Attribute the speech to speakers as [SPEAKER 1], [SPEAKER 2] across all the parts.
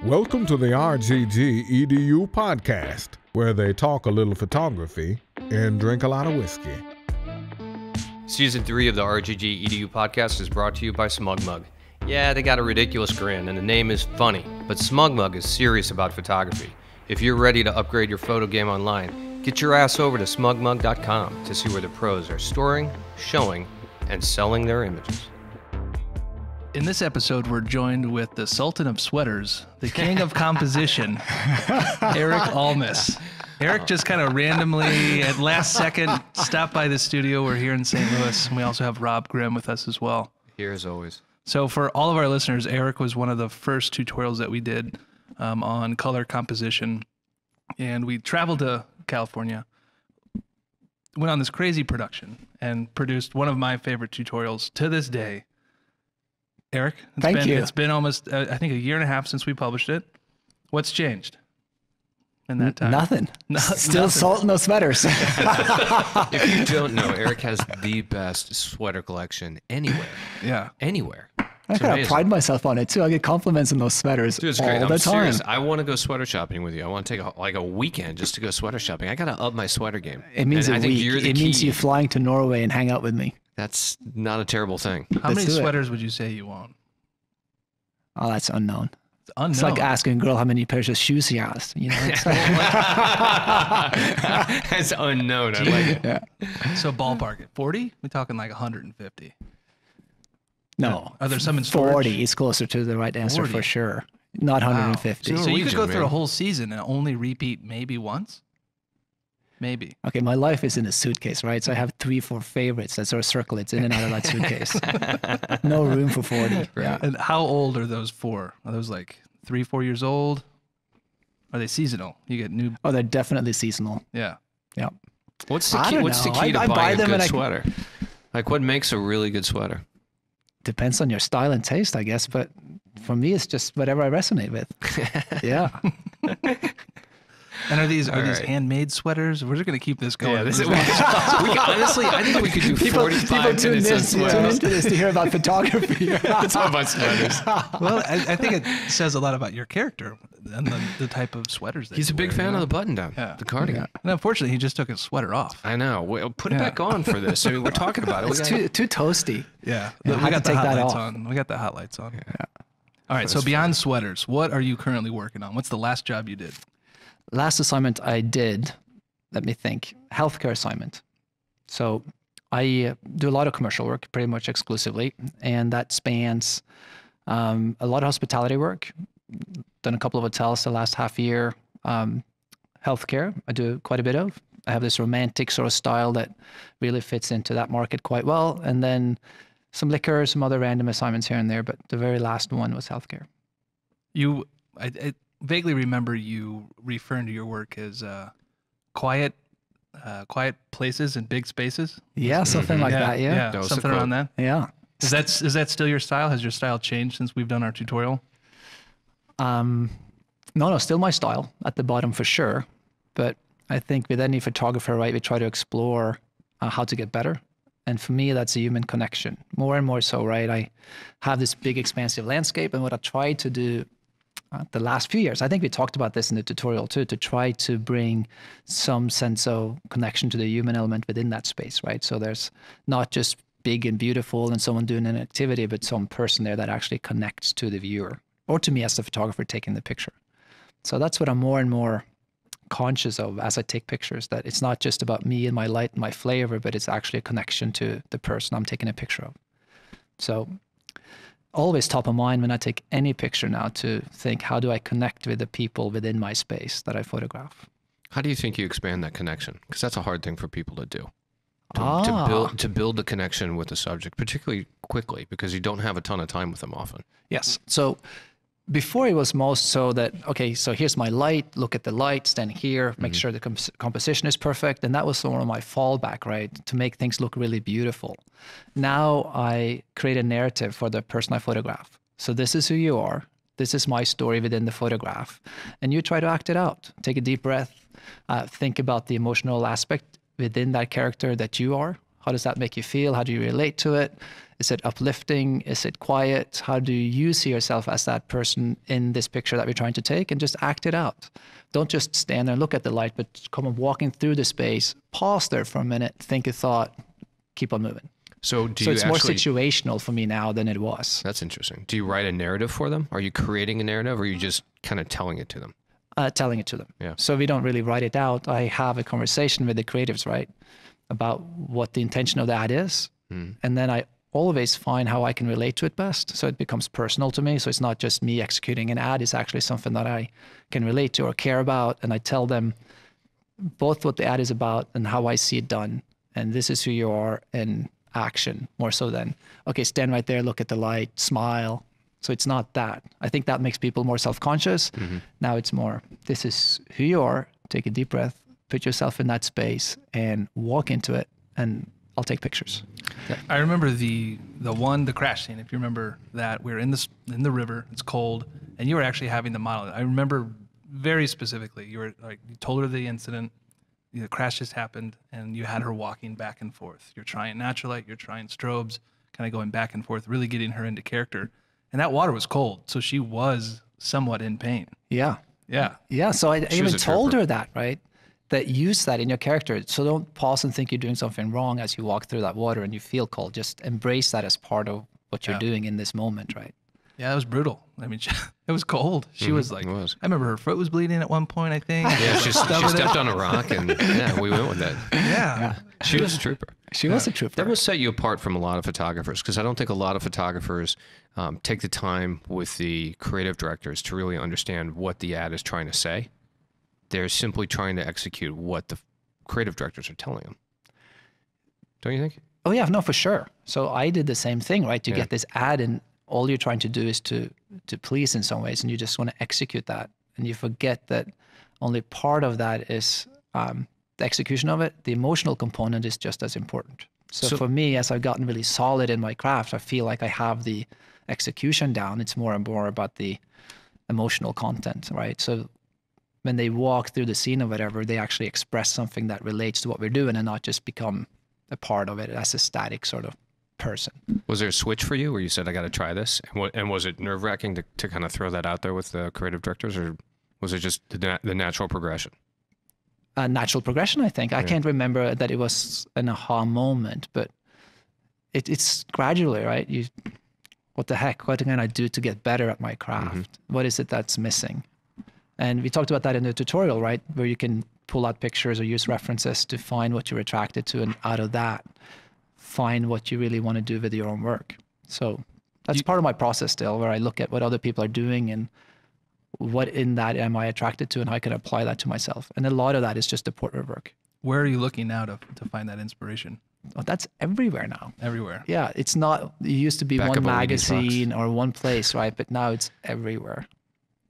[SPEAKER 1] Welcome to the RGGEDU Podcast, where they talk a little photography and drink a lot of whiskey.
[SPEAKER 2] Season 3 of the RGGEDU Podcast is brought to you by Smug Mug. Yeah, they got a ridiculous grin, and the name is funny, but Smug Mug is serious about photography. If you're ready to upgrade your photo game online, get your ass over to smugmug.com to see where the pros are storing, showing, and selling their images.
[SPEAKER 3] In this episode, we're joined with the Sultan of Sweaters, the King of Composition, Erik Almas. Erik just kind of randomly, at last second, stopped by the studio. We're here in St. Louis, and we also have Rob Grimm with us as well.
[SPEAKER 2] Here as always.
[SPEAKER 3] So for all of our listeners, Erik was one of the first tutorials that we did on color composition, and we traveled to California, went on this crazy production, and produced one of my favorite tutorials to this day. Erik, it's been almost, I think, a year and a half since we published it. What's changed in that time?
[SPEAKER 4] Nothing. Still salt, no sweaters.
[SPEAKER 2] If you don't know, Erik has the best sweater collection anywhere.
[SPEAKER 3] Yeah.
[SPEAKER 2] Anywhere.
[SPEAKER 4] I kind of pride myself on it too. I get compliments on those sweaters all the time.
[SPEAKER 2] Serious. I want to go sweater shopping with you. I want to take a weekend just to go sweater shopping. I got to up my sweater game.
[SPEAKER 4] It means a week. It means you flying to Norway and hang out with me.
[SPEAKER 2] That's not a terrible thing.
[SPEAKER 3] How many sweaters would you say you own?
[SPEAKER 4] Oh, that's unknown.
[SPEAKER 3] It's unknown.
[SPEAKER 4] It's like asking a girl how many pairs of shoes she has. You know, it's
[SPEAKER 2] That's unknown. I like it.
[SPEAKER 4] Yeah.
[SPEAKER 3] So ballpark it. 40? We're talking like 150.
[SPEAKER 4] No.
[SPEAKER 3] Are there some in storage?
[SPEAKER 4] 40 is closer to the right answer
[SPEAKER 3] 40.
[SPEAKER 4] for sure. Not 150.
[SPEAKER 3] Wow. So you could go through
[SPEAKER 2] man.
[SPEAKER 3] a whole season and only repeat maybe once? Maybe.
[SPEAKER 4] Okay, my life is in a suitcase, right? So I have 3-4 favorites that sort of circle it's in and out of that suitcase. No room for 40. Right. Yeah.
[SPEAKER 3] And how old are those for? Are those like 3-4 years old? Are they seasonal? You get new.
[SPEAKER 4] Oh, they're definitely seasonal.
[SPEAKER 3] Yeah.
[SPEAKER 4] Yeah.
[SPEAKER 2] What's the key to buying a good sweater? Like, what makes a really good sweater?
[SPEAKER 4] Depends on your style and taste, I guess. But for me, it's just whatever I resonate with. Yeah.
[SPEAKER 3] And are these handmade sweaters? We're just going to keep this going.
[SPEAKER 2] Yeah, honestly, I think we could do 45 minutes on sweaters.
[SPEAKER 4] Tune into this to hear about photography.
[SPEAKER 2] It's all about sweaters.
[SPEAKER 3] Well, I think it says a lot about your character and the type of sweaters that
[SPEAKER 2] He's a big fan of the button-down, the cardigan.
[SPEAKER 3] Yeah. And unfortunately, he just took his sweater off.
[SPEAKER 2] I know. Well, put it back on for this. I mean, we're talking about it.
[SPEAKER 4] It's too toasty.
[SPEAKER 3] Yeah.
[SPEAKER 4] I got the hot lights
[SPEAKER 3] on. We got the hot lights on. Yeah. All right. So beyond sweaters, what are you currently working on? What's the last job you did?
[SPEAKER 4] Last assignment I did, let me think, healthcare assignment. So I do a lot of commercial work, pretty much exclusively, and that spans a lot of hospitality work. Done a couple of hotels the last half year. Healthcare, I do quite a bit of. I have this romantic sort of style that really fits into that market quite well. And then some liquor, some other random assignments here and there, but the very last one was healthcare.
[SPEAKER 3] I vaguely remember you referring to your work as quiet places and big spaces.
[SPEAKER 4] Yeah, something like that. Yeah,
[SPEAKER 3] that something around that.
[SPEAKER 4] Yeah.
[SPEAKER 3] Is that still your style? Has your style changed since we've done our tutorial?
[SPEAKER 4] No, still my style at the bottom for sure. But I think with any photographer, right, we try to explore how to get better. And for me, that's a human connection, more and more so, right? I have this big expansive landscape, and what I try to do the last few years, I think we talked about this in the tutorial too, to try to bring some sense of connection to the human element within that space, right? So there's not just big and beautiful and someone doing an activity, but some person there that actually connects to the viewer or to me as the photographer taking the picture. So that's what I'm more and more conscious of as I take pictures, that it's not just about me and my light and my flavor, but it's actually a connection to the person I'm taking a picture of. So always top of mind when I take any picture now to think, how do I connect with the people within my space that I photograph?
[SPEAKER 2] How do you think you expand that connection? Because that's a hard thing for people to do. To build the connection with the subject, particularly quickly, because you don't have a ton of time with them often.
[SPEAKER 4] Yes. So before it was most so that, okay, so here's my light, look at the light, stand here, make sure the composition is perfect. And that was sort of my fallback, right? To make things look really beautiful. Now I create a narrative for the person I photograph. So this is who you are. This is my story within the photograph. And you try to act it out. Take a deep breath. Think about the emotional aspect within that character that you are. How does that make you feel? How do you relate to it? Is it uplifting? Is it quiet? How do you see yourself as that person in this picture that we're trying to take? And just act it out. Don't just stand there and look at the light, but come on walking through the space, pause there for a minute, think a thought, keep on moving.
[SPEAKER 2] So
[SPEAKER 4] it's more situational for me now than it was.
[SPEAKER 2] That's interesting. Do you write a narrative for them? Are you creating a narrative, or are you just kind of telling it to them?
[SPEAKER 4] Telling it to them.
[SPEAKER 2] Yeah.
[SPEAKER 4] So we don't really write it out. I have a conversation with the creatives, right, about what the intention of the ad is. And then I always find how I can relate to it best. So it becomes personal to me. So it's not just me executing an ad. It's actually something that I can relate to or care about. And I tell them both what the ad is about and how I see it done. And this is who you are in action, more so than, okay, stand right there, look at the light, smile. So it's not that. I think that makes people more self-conscious. Now it's more, this is who you are. Take a deep breath, put yourself in that space and walk into it, and I'll take pictures.
[SPEAKER 3] I remember the crash scene. If you remember that, we were in the river. It's cold, and you were actually having the model. I remember very specifically. You told her the incident. The crash just happened, and you had her walking back and forth. You're trying natural light. You're trying strobes, kind of going back and forth, really getting her into character. And that water was cold, so she was somewhat in pain.
[SPEAKER 4] Yeah.
[SPEAKER 3] Yeah.
[SPEAKER 4] So I even told her that, right? That use that in your character. So don't pause and think you're doing something wrong as you walk through that water and you feel cold. Just embrace that as part of what you're doing in this moment, right?
[SPEAKER 3] Yeah, it was brutal. I mean, it was cold. She was like, I remember her foot was bleeding at one point, I think.
[SPEAKER 2] Yeah, she stepped on a rock, and we went with that.
[SPEAKER 3] Yeah.
[SPEAKER 2] She was a trooper.
[SPEAKER 4] She was a trooper.
[SPEAKER 2] That will set you apart from a lot of photographers, because I don't think a lot of photographers take the time with the creative directors to really understand what the ad is trying to say. They're simply trying to execute what the creative directors are telling them. Don't you think?
[SPEAKER 4] Oh yeah, no, for sure. So I did the same thing, right? You get this ad and all you're trying to do is to please in some ways, and you just want to execute that. And you forget that only part of that is the execution of it. The emotional component is just as important. So for me, as I've gotten really solid in my craft, I feel like I have the execution down. It's more and more about the emotional content, right? So when they walk through the scene or whatever, they actually express something that relates to what we're doing and not just become a part of it as a static sort of person.
[SPEAKER 2] Was there a switch for you where you said, I got to try this? And was it nerve-wracking to kind of throw that out there with the creative directors, or was it just the natural progression?
[SPEAKER 4] Natural progression, I think. I can't remember that it was an aha moment, but it's gradually, right? What the heck? What can I do to get better at my craft? What is it that's missing? And we talked about that in the tutorial, right? Where you can pull out pictures or use references to find what you're attracted to, and out of that, find what you really want to do with your own work. So that's part of my process still, where I look at what other people are doing and what in that am I attracted to and how I can apply that to myself. And a lot of that is just the portrait work.
[SPEAKER 3] Where are you looking now to find that inspiration?
[SPEAKER 4] Oh, that's everywhere now.
[SPEAKER 3] Everywhere.
[SPEAKER 4] Yeah, it's not, it used to be one magazine or one place, right? But now it's everywhere.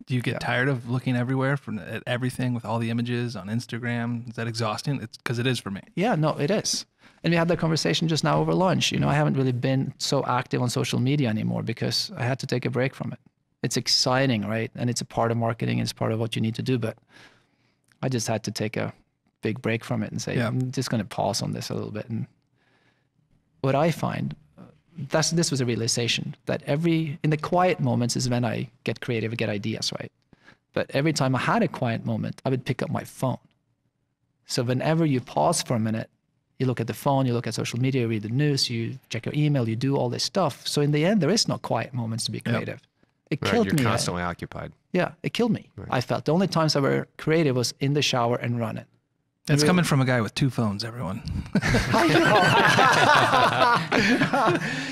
[SPEAKER 3] Do you get tired of looking everywhere at everything with all the images on Instagram? Is that exhausting? It's because it is for me.
[SPEAKER 4] Yeah, no, it is. And we had that conversation just now over lunch. You know, I haven't really been so active on social media anymore because I had to take a break from it. It's exciting, right? And it's a part of marketing. It's part of what you need to do. But I just had to take a big break from it and say, I'm just going to pause on this a little bit. And what I find, this was a realization that in the quiet moments is when I get creative and get ideas, right? But every time I had a quiet moment, I would pick up my phone. So whenever you pause for a minute, you look at the phone, you look at social media, you read the news, you check your email, you do all this stuff. So in the end, there is no quiet moments to be creative. It killed me.
[SPEAKER 2] You're constantly occupied.
[SPEAKER 4] Yeah, it killed me. Right. I felt the only times I were creative was in the shower and running.
[SPEAKER 3] It's coming from a guy with 2 phones, everyone.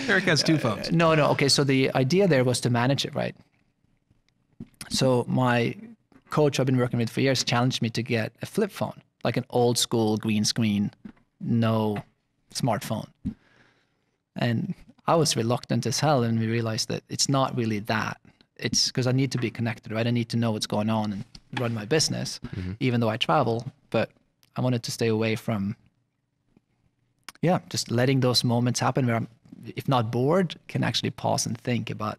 [SPEAKER 3] Erik has 2 phones.
[SPEAKER 4] No. Okay, so the idea there was to manage it, right? So my coach I've been working with for years challenged me to get a flip phone, like an old school green screen, no smartphone. And I was reluctant as hell, and we realized that it's not really that. It's because I need to be connected, right? I need to know what's going on and run my business, even though I travel. But I wanted to stay away from, just letting those moments happen where I'm, if not bored, can actually pause and think about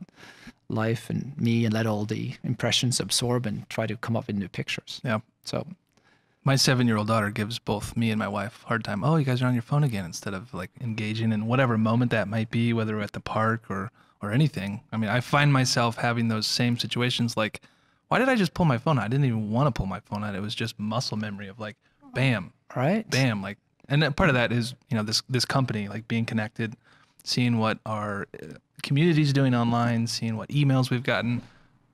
[SPEAKER 4] life and me and let all the impressions absorb and try to come up with new pictures.
[SPEAKER 3] Yeah.
[SPEAKER 4] So
[SPEAKER 3] My 7-year-old daughter gives both me and my wife a hard time. Oh, you guys are on your phone again, instead of like engaging in whatever moment that might be, whether we're at the park or anything. I mean, I find myself having those same situations. Like, why did I just pull my phone out? I didn't even want to pull my phone out. It was just muscle memory of like, bam,
[SPEAKER 4] Right.
[SPEAKER 3] bam, like. And then part of that is, you know, this company, like being connected, seeing what our community's doing online, seeing what emails we've gotten.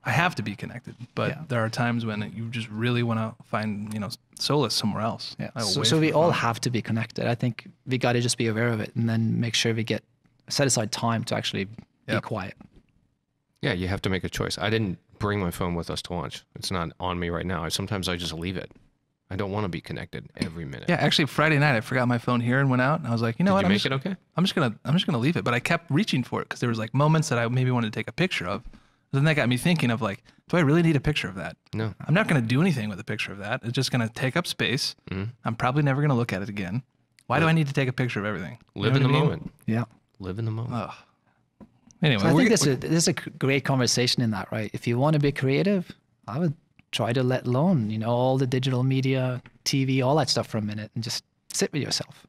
[SPEAKER 3] I have to be connected, but there are times when you just really want to find, you know, solace somewhere else.
[SPEAKER 4] Yeah.
[SPEAKER 3] away
[SPEAKER 4] So
[SPEAKER 3] from
[SPEAKER 4] we
[SPEAKER 3] the
[SPEAKER 4] all
[SPEAKER 3] phone.
[SPEAKER 4] have to be connected. I think we got to just be aware of it and then make sure we set aside time to actually be
[SPEAKER 3] Yep.
[SPEAKER 4] quiet.
[SPEAKER 2] Yeah, you have to make a choice. I didn't bring my phone with us to lunch. It's not on me right now. Sometimes I just leave it. I don't want to be connected every minute.
[SPEAKER 3] Yeah, actually, Friday night I forgot my phone here and went out, and I was like, you know
[SPEAKER 2] Did
[SPEAKER 3] what?
[SPEAKER 2] you
[SPEAKER 3] I'm
[SPEAKER 2] make
[SPEAKER 3] just,
[SPEAKER 2] it okay?
[SPEAKER 3] I'm just gonna leave it. But I kept reaching for it because there was like moments that I maybe wanted to take a picture of. Then that got me thinking of like, do I really need a picture of that?
[SPEAKER 2] No.
[SPEAKER 3] I'm not gonna do anything with a picture of that. It's just gonna take up space. I'm probably never gonna look at it again. Why do I need to take a picture of everything? You
[SPEAKER 2] Live
[SPEAKER 3] know
[SPEAKER 2] in the
[SPEAKER 3] what I mean?
[SPEAKER 2] moment.
[SPEAKER 4] Yeah.
[SPEAKER 2] Live in the moment.
[SPEAKER 3] Ugh. Anyway,
[SPEAKER 4] So I
[SPEAKER 3] we're
[SPEAKER 4] think this is a great conversation in that, right? If you want to be creative, I would try to let alone, you know, all the digital media, TV, all that stuff for a minute and just sit with yourself.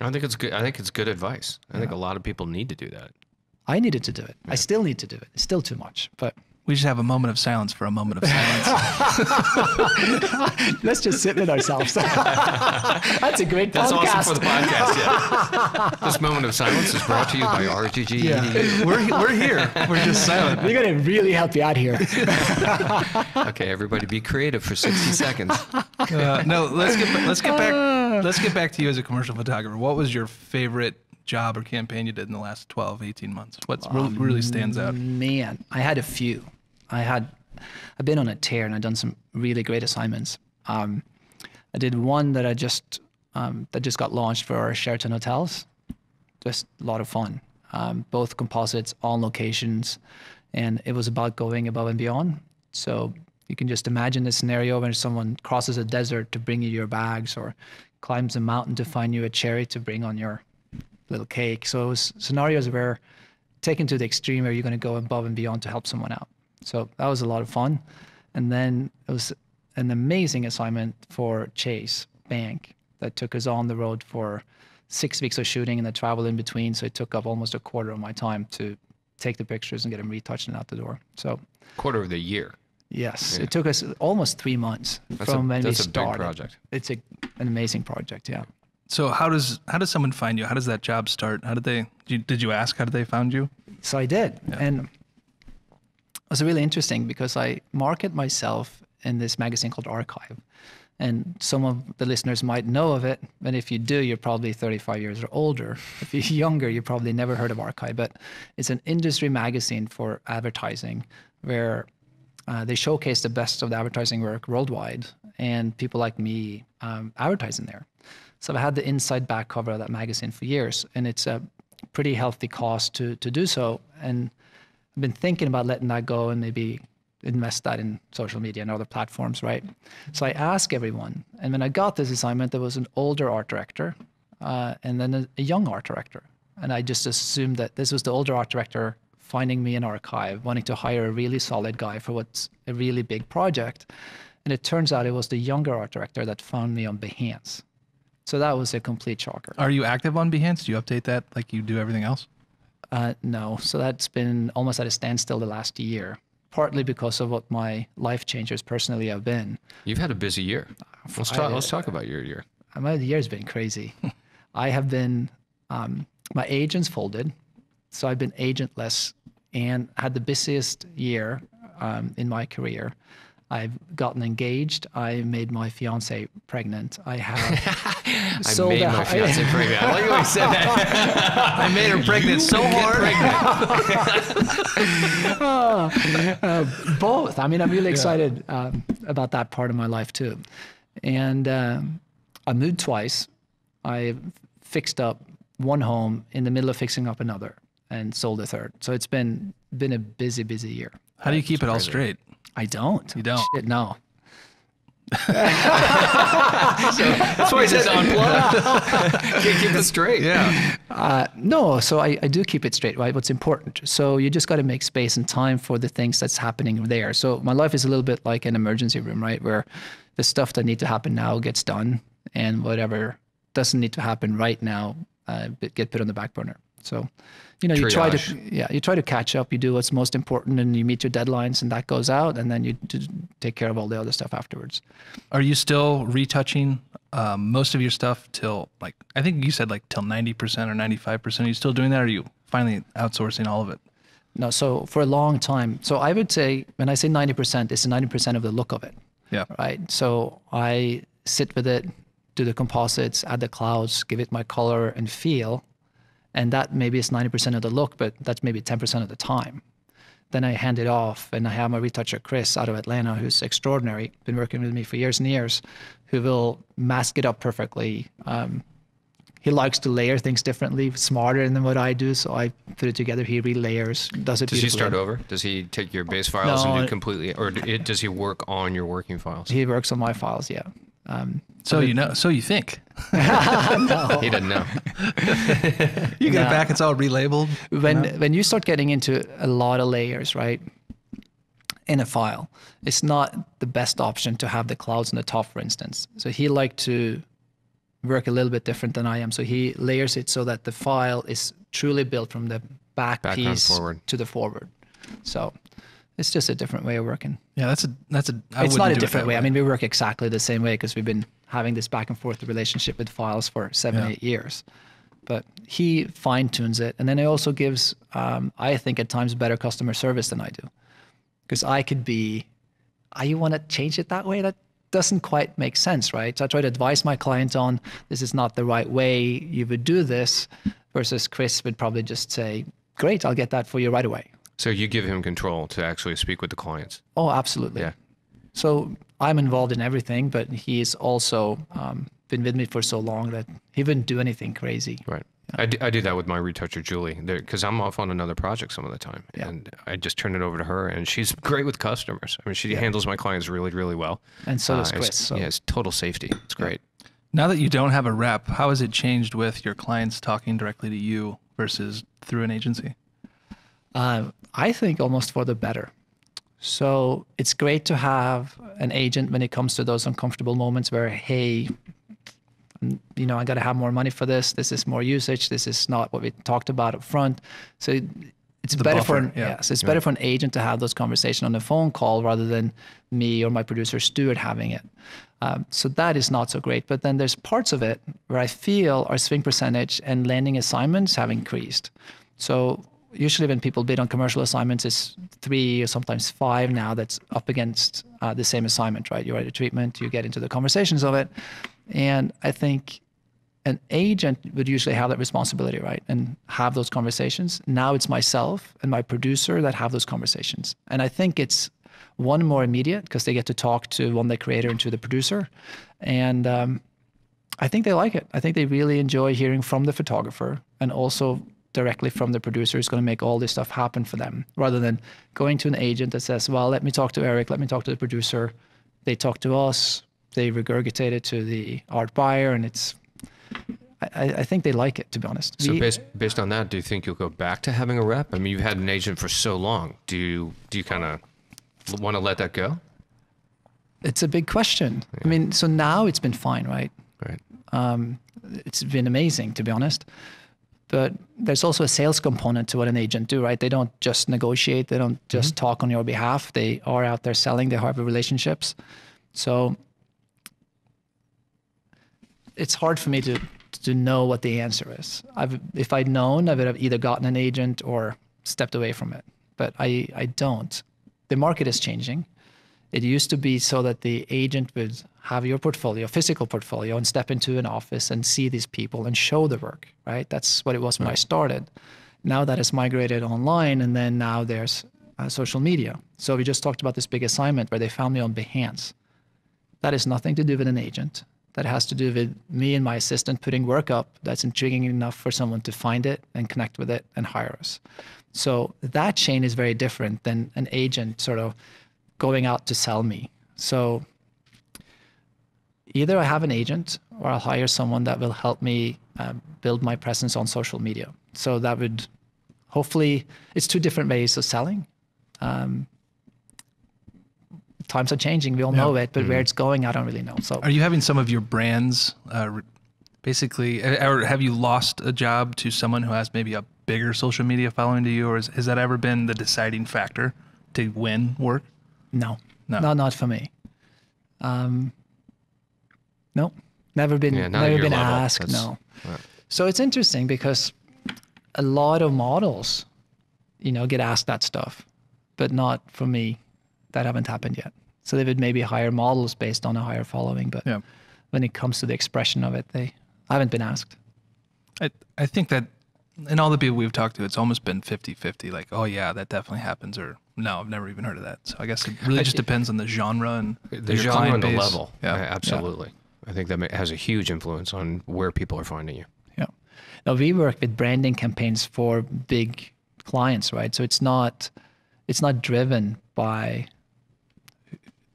[SPEAKER 2] I think it's good. I think it's good advice. I think a lot of people need to do that.
[SPEAKER 4] I needed to do it. I still need to do it. It's still too much, but
[SPEAKER 3] we should have a moment of silence for a moment of silence.
[SPEAKER 4] let's just sit with ourselves. That's a great
[SPEAKER 2] That's
[SPEAKER 4] podcast.
[SPEAKER 2] awesome for the podcast. Yeah. This moment of silence is brought to you by RGGEDU.
[SPEAKER 3] we're here. We're just silent.
[SPEAKER 4] We're going to really help you out here.
[SPEAKER 2] Okay, everybody, be creative for 60 seconds.
[SPEAKER 3] No, let's get back to you as a commercial photographer. What was your favorite job or campaign you did in the last 12, 18 months? What really stands out?
[SPEAKER 4] Man, I had a few. I've been on a tear and I've done some really great assignments. I did one that just got launched for our Sheraton hotels. Just a lot of fun. Both composites, on locations, and it was about going above and beyond. So you can just imagine the scenario when someone crosses a desert to bring you your bags or climbs a mountain to find you a cherry to bring on your little cake. So it was scenarios where taken to the extreme where you're going to go above and beyond to help someone out. So that was a lot of fun. And then it was an amazing assignment for Chase Bank that took us on the road for 6 weeks of shooting and the travel in between. So it took up almost a quarter of my time to take the pictures and get them retouched and out the door. So
[SPEAKER 2] Quarter of the year.
[SPEAKER 4] yes,
[SPEAKER 2] Yeah.
[SPEAKER 4] it took us almost 3 months from when we
[SPEAKER 2] That's a
[SPEAKER 4] started.
[SPEAKER 2] big project.
[SPEAKER 4] It's an amazing project, yeah.
[SPEAKER 3] So how does someone find you? How does that job start? How did you ask how did they find you?
[SPEAKER 4] So I did. And it was really interesting because I market myself in this magazine called Archive. And some of the listeners might know of it. And if you do, you're probably 35 years or older. If you're younger, you probably never heard of Archive. But it's an industry magazine for advertising where they showcase the best of the advertising work worldwide. And people like me advertise in there. So I've had the inside back cover of that magazine for years. And it's a pretty healthy cost to do so. And I've been thinking about letting that go and maybe invest that in social media and other platforms, right? So I asked everyone. And when I got this assignment, there was an older art director and then a young art director. And I just assumed that this was the older art director finding me in Archive, wanting to hire a really solid guy for what's a really big project. And it turns out it was the younger art director that found me on Behance. So that was a complete shocker.
[SPEAKER 3] Are you active on Behance? Do you update that like you do everything else?
[SPEAKER 4] No. So that's been almost at a standstill the last year, partly because of what my life changes personally have been.
[SPEAKER 2] You've had a busy year. Let's talk about your year.
[SPEAKER 4] My year's been crazy. I have been, my agent's folded, so I've been agentless and had the busiest year in my career. I've gotten engaged. I made my fiance pregnant. I have
[SPEAKER 2] I made my fiance pregnant. I like how he said that.
[SPEAKER 3] I made her pregnant so hard.
[SPEAKER 4] Both. I mean, I'm really excited about that part of my life too. And I moved twice. I fixed up one home in the middle of fixing up another and sold a third. So it's been a busy year.
[SPEAKER 3] How do you keep it all straight?
[SPEAKER 4] I don't.
[SPEAKER 3] You don't?
[SPEAKER 4] Shit, no.
[SPEAKER 2] That's why he says unplug. Can't keep it straight.
[SPEAKER 3] Yeah.
[SPEAKER 4] No, so I do keep it straight, right? What's important. So you just got to make space and time for the things that's happening there. So my life is a little bit like an emergency room, right? Where the stuff that needs to happen now gets done, and whatever doesn't need to happen right now get put on the back burner. So, you know, you try to catch up, you do what's most important, and you meet your deadlines, and that goes out, and then you take care of all the other stuff afterwards.
[SPEAKER 3] Are you still retouching most of your stuff till, like, I think you said like till 90% or 95%? Are you still doing that, or are you finally outsourcing all of it?
[SPEAKER 4] No, so for a long time. So I would say, when I say 90%, it's 90% of the look of it.
[SPEAKER 3] Yeah.
[SPEAKER 4] Right. So I sit with it, do the composites, add the clouds, give it my color and feel. And that maybe is 90% of the look, but that's maybe 10% of the time. Then I hand it off, and I have my retoucher, Chris, out of Atlanta, who's extraordinary, been working with me for years and years, who will mask it up perfectly. He likes to layer things differently, smarter than what I do, so I put it together. He relayers, does it beautifully.
[SPEAKER 2] Does he start over? Does he take your base files and do completely, or does he work on your working files?
[SPEAKER 4] He works on my files, yeah.
[SPEAKER 3] So you think.
[SPEAKER 4] No.
[SPEAKER 2] He doesn't know.
[SPEAKER 3] You get it back, it's all relabeled.
[SPEAKER 4] When you start getting into a lot of layers, right, in a file, it's not the best option to have the clouds on the top, for instance. So he liked to work a little bit different than I am. So he layers it so that the file is truly built from the back piece
[SPEAKER 2] forward
[SPEAKER 4] to the forward. So it's just a different way of working.
[SPEAKER 3] Yeah, it's
[SPEAKER 4] not a different way. I mean, we work exactly the same way because we've been having this back and forth relationship with files for 8 years. But he fine tunes it. And then he also gives, I think at times, better customer service than I do. Because I could be, you want to change it that way? That doesn't quite make sense, right? So I try to advise my client on, this is not the right way you would do this, versus Chris would probably just say, great, I'll get that for you right away.
[SPEAKER 2] So you give him control to actually speak with the clients?
[SPEAKER 4] Oh, absolutely.
[SPEAKER 2] Yeah.
[SPEAKER 4] So I'm involved in everything, but he's also been with me for so long that he wouldn't do anything crazy.
[SPEAKER 2] Right. I do that with my retoucher, Julie, because I'm off on another project some of the time. Yeah. And I just turn it over to her, and she's great with customers. I mean, she handles my clients really, really well.
[SPEAKER 4] And so does Chris.
[SPEAKER 2] Yeah, it's total safety. It's great.
[SPEAKER 3] Now that you don't have a rep, how has it changed with your clients talking directly to you versus through an agency?
[SPEAKER 4] I think almost for the better. So it's great to have an agent when it comes to those uncomfortable moments where, hey, you know, I got to have more money for this. This is more usage. This is not what we talked about up front. So it's better for better for an agent to have those conversations on a phone call rather than me or my producer Stuart having it. So that is not so great. But then there's parts of it where I feel our swing percentage and landing assignments have increased. So usually when people bid on commercial assignments, it's 3 or sometimes 5 now that's up against the same assignment, right? You write a treatment, you get into the conversations of it. And I think an agent would usually have that responsibility, right? And have those conversations. Now it's myself and my producer that have those conversations. And I think it's one, more immediate because they get to talk to one, the creator, and to the producer. And I think they like it. I think they really enjoy hearing from the photographer and also directly from the producer who's going to make all this stuff happen for them, rather than going to an agent that says, well, let me talk to Erik, let me talk to the producer. They talk to us, they regurgitate it to the art buyer, and I think they like it, to be honest.
[SPEAKER 2] So based on that, do you think you'll go back to having a rep? I mean, you've had an agent for so long. Do you kind of want to let that go?
[SPEAKER 4] It's a big question. Yeah. I mean, so now it's been fine, right?
[SPEAKER 2] Right.
[SPEAKER 4] It's been amazing, to be honest. But there's also a sales component to what an agent do, right? They don't just negotiate. They don't just talk on your behalf. They are out there selling. They have relationships. So it's hard for me to know what the answer is. If I'd known, I would have either gotten an agent or stepped away from it. But I don't. The market is changing. It used to be so that the agent would have your portfolio, physical portfolio, and step into an office and see these people and show the work, right? That's what it was when I started. Now that has migrated online, and then now there's social media. So we just talked about this big assignment where they found me on Behance. That has nothing to do with an agent. That has to do with me and my assistant putting work up that's intriguing enough for someone to find it and connect with it and hire us. So that chain is very different than an agent sort of going out to sell me. So either I have an agent or I'll hire someone that will help me build my presence on social media. So that would hopefully, it's two different ways of selling. Times are changing, we all know it, but where it's going, I don't really know. So
[SPEAKER 3] are you having some of your brands basically, or have you lost a job to someone who has maybe a bigger social media following to you, or has that ever been the deciding factor to win work?
[SPEAKER 4] No, not for me. No, never been asked. No.
[SPEAKER 2] Right.
[SPEAKER 4] So it's interesting because a lot of models, get asked that stuff, but not for me. That haven't happened yet. So they would maybe hire models based on a higher following, but when it comes to the expression of it, I haven't been asked.
[SPEAKER 3] I think that in all the people we've talked to, it's almost been 50-50. Like, oh yeah, that definitely happens, or no, I've never even heard of that. So I guess it really just depends on the genre and
[SPEAKER 2] the
[SPEAKER 3] your
[SPEAKER 2] genre
[SPEAKER 3] client
[SPEAKER 2] and the
[SPEAKER 3] base.
[SPEAKER 2] level.
[SPEAKER 3] Yeah,
[SPEAKER 2] Absolutely. I think that has a huge influence on where people are finding you.
[SPEAKER 4] Yeah. Now we work with branding campaigns for big clients, right? So it's not driven by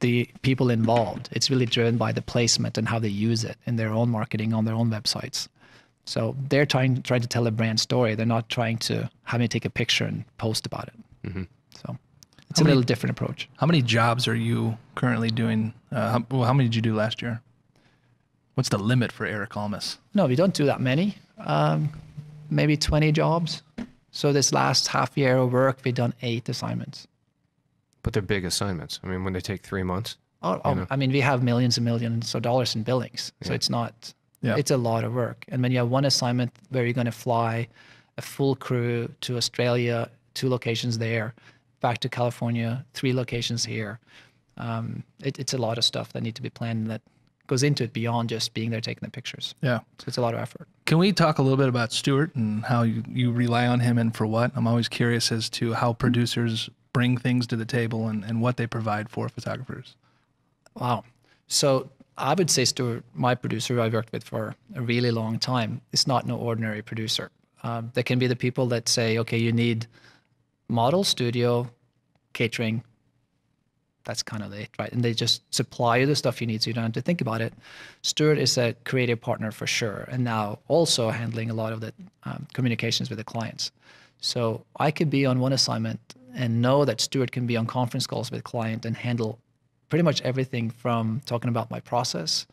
[SPEAKER 4] the people involved. It's really driven by the placement and how they use it in their own marketing on their own websites. So they're trying to tell a brand story. They're not trying to have me take a picture and post about it.
[SPEAKER 2] Mm-hmm.
[SPEAKER 4] So it's a little different approach.
[SPEAKER 3] How many jobs are you currently doing? How many did you do last year? What's the limit for Erik Almas?
[SPEAKER 4] No, we don't do that many. Maybe 20 jobs. So this last half year of work, we've done 8 assignments.
[SPEAKER 2] But they're big assignments. I mean, when they take 3 months.
[SPEAKER 4] I mean, we have millions and millions of dollars in billings. So it's not, it's a lot of work. And when you have one assignment where you're going to fly a full crew to Australia, 2 locations there, back to California, 3 locations here, it's a lot of stuff that need to be planned and that goes into it beyond just being there taking the pictures.
[SPEAKER 3] Yeah.
[SPEAKER 4] So it's a lot of effort.
[SPEAKER 3] Can we talk a little bit about Stuart and how you rely on him and for what? I'm always curious as to how producers bring things to the table and what they provide for photographers.
[SPEAKER 4] Wow. So I would say Stuart, my producer who I've worked with for a really long time, is not no ordinary producer. There can be the people that say, okay, you need model, studio, catering. That's kind of it, right? And they just supply you the stuff you need so you don't have to think about it. Stuart is a creative partner for sure, and now also handling a lot of the communications with the clients. So I could be on one assignment and know that Stuart can be on conference calls with the client and handle pretty much everything from talking about my process,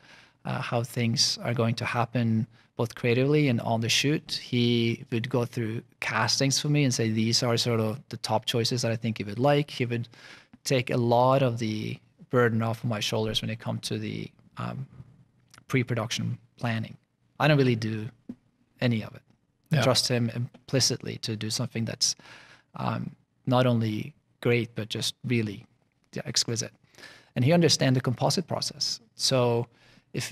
[SPEAKER 4] how things are going to happen both creatively and on the shoot. He would go through castings for me and say, these are sort of the top choices that I think you would like. He would take a lot of the burden off of my shoulders when it comes to the pre-production planning. I don't really do any of it. I trust him implicitly to do something that's not only great, but just really exquisite. And he understands the composite process. So this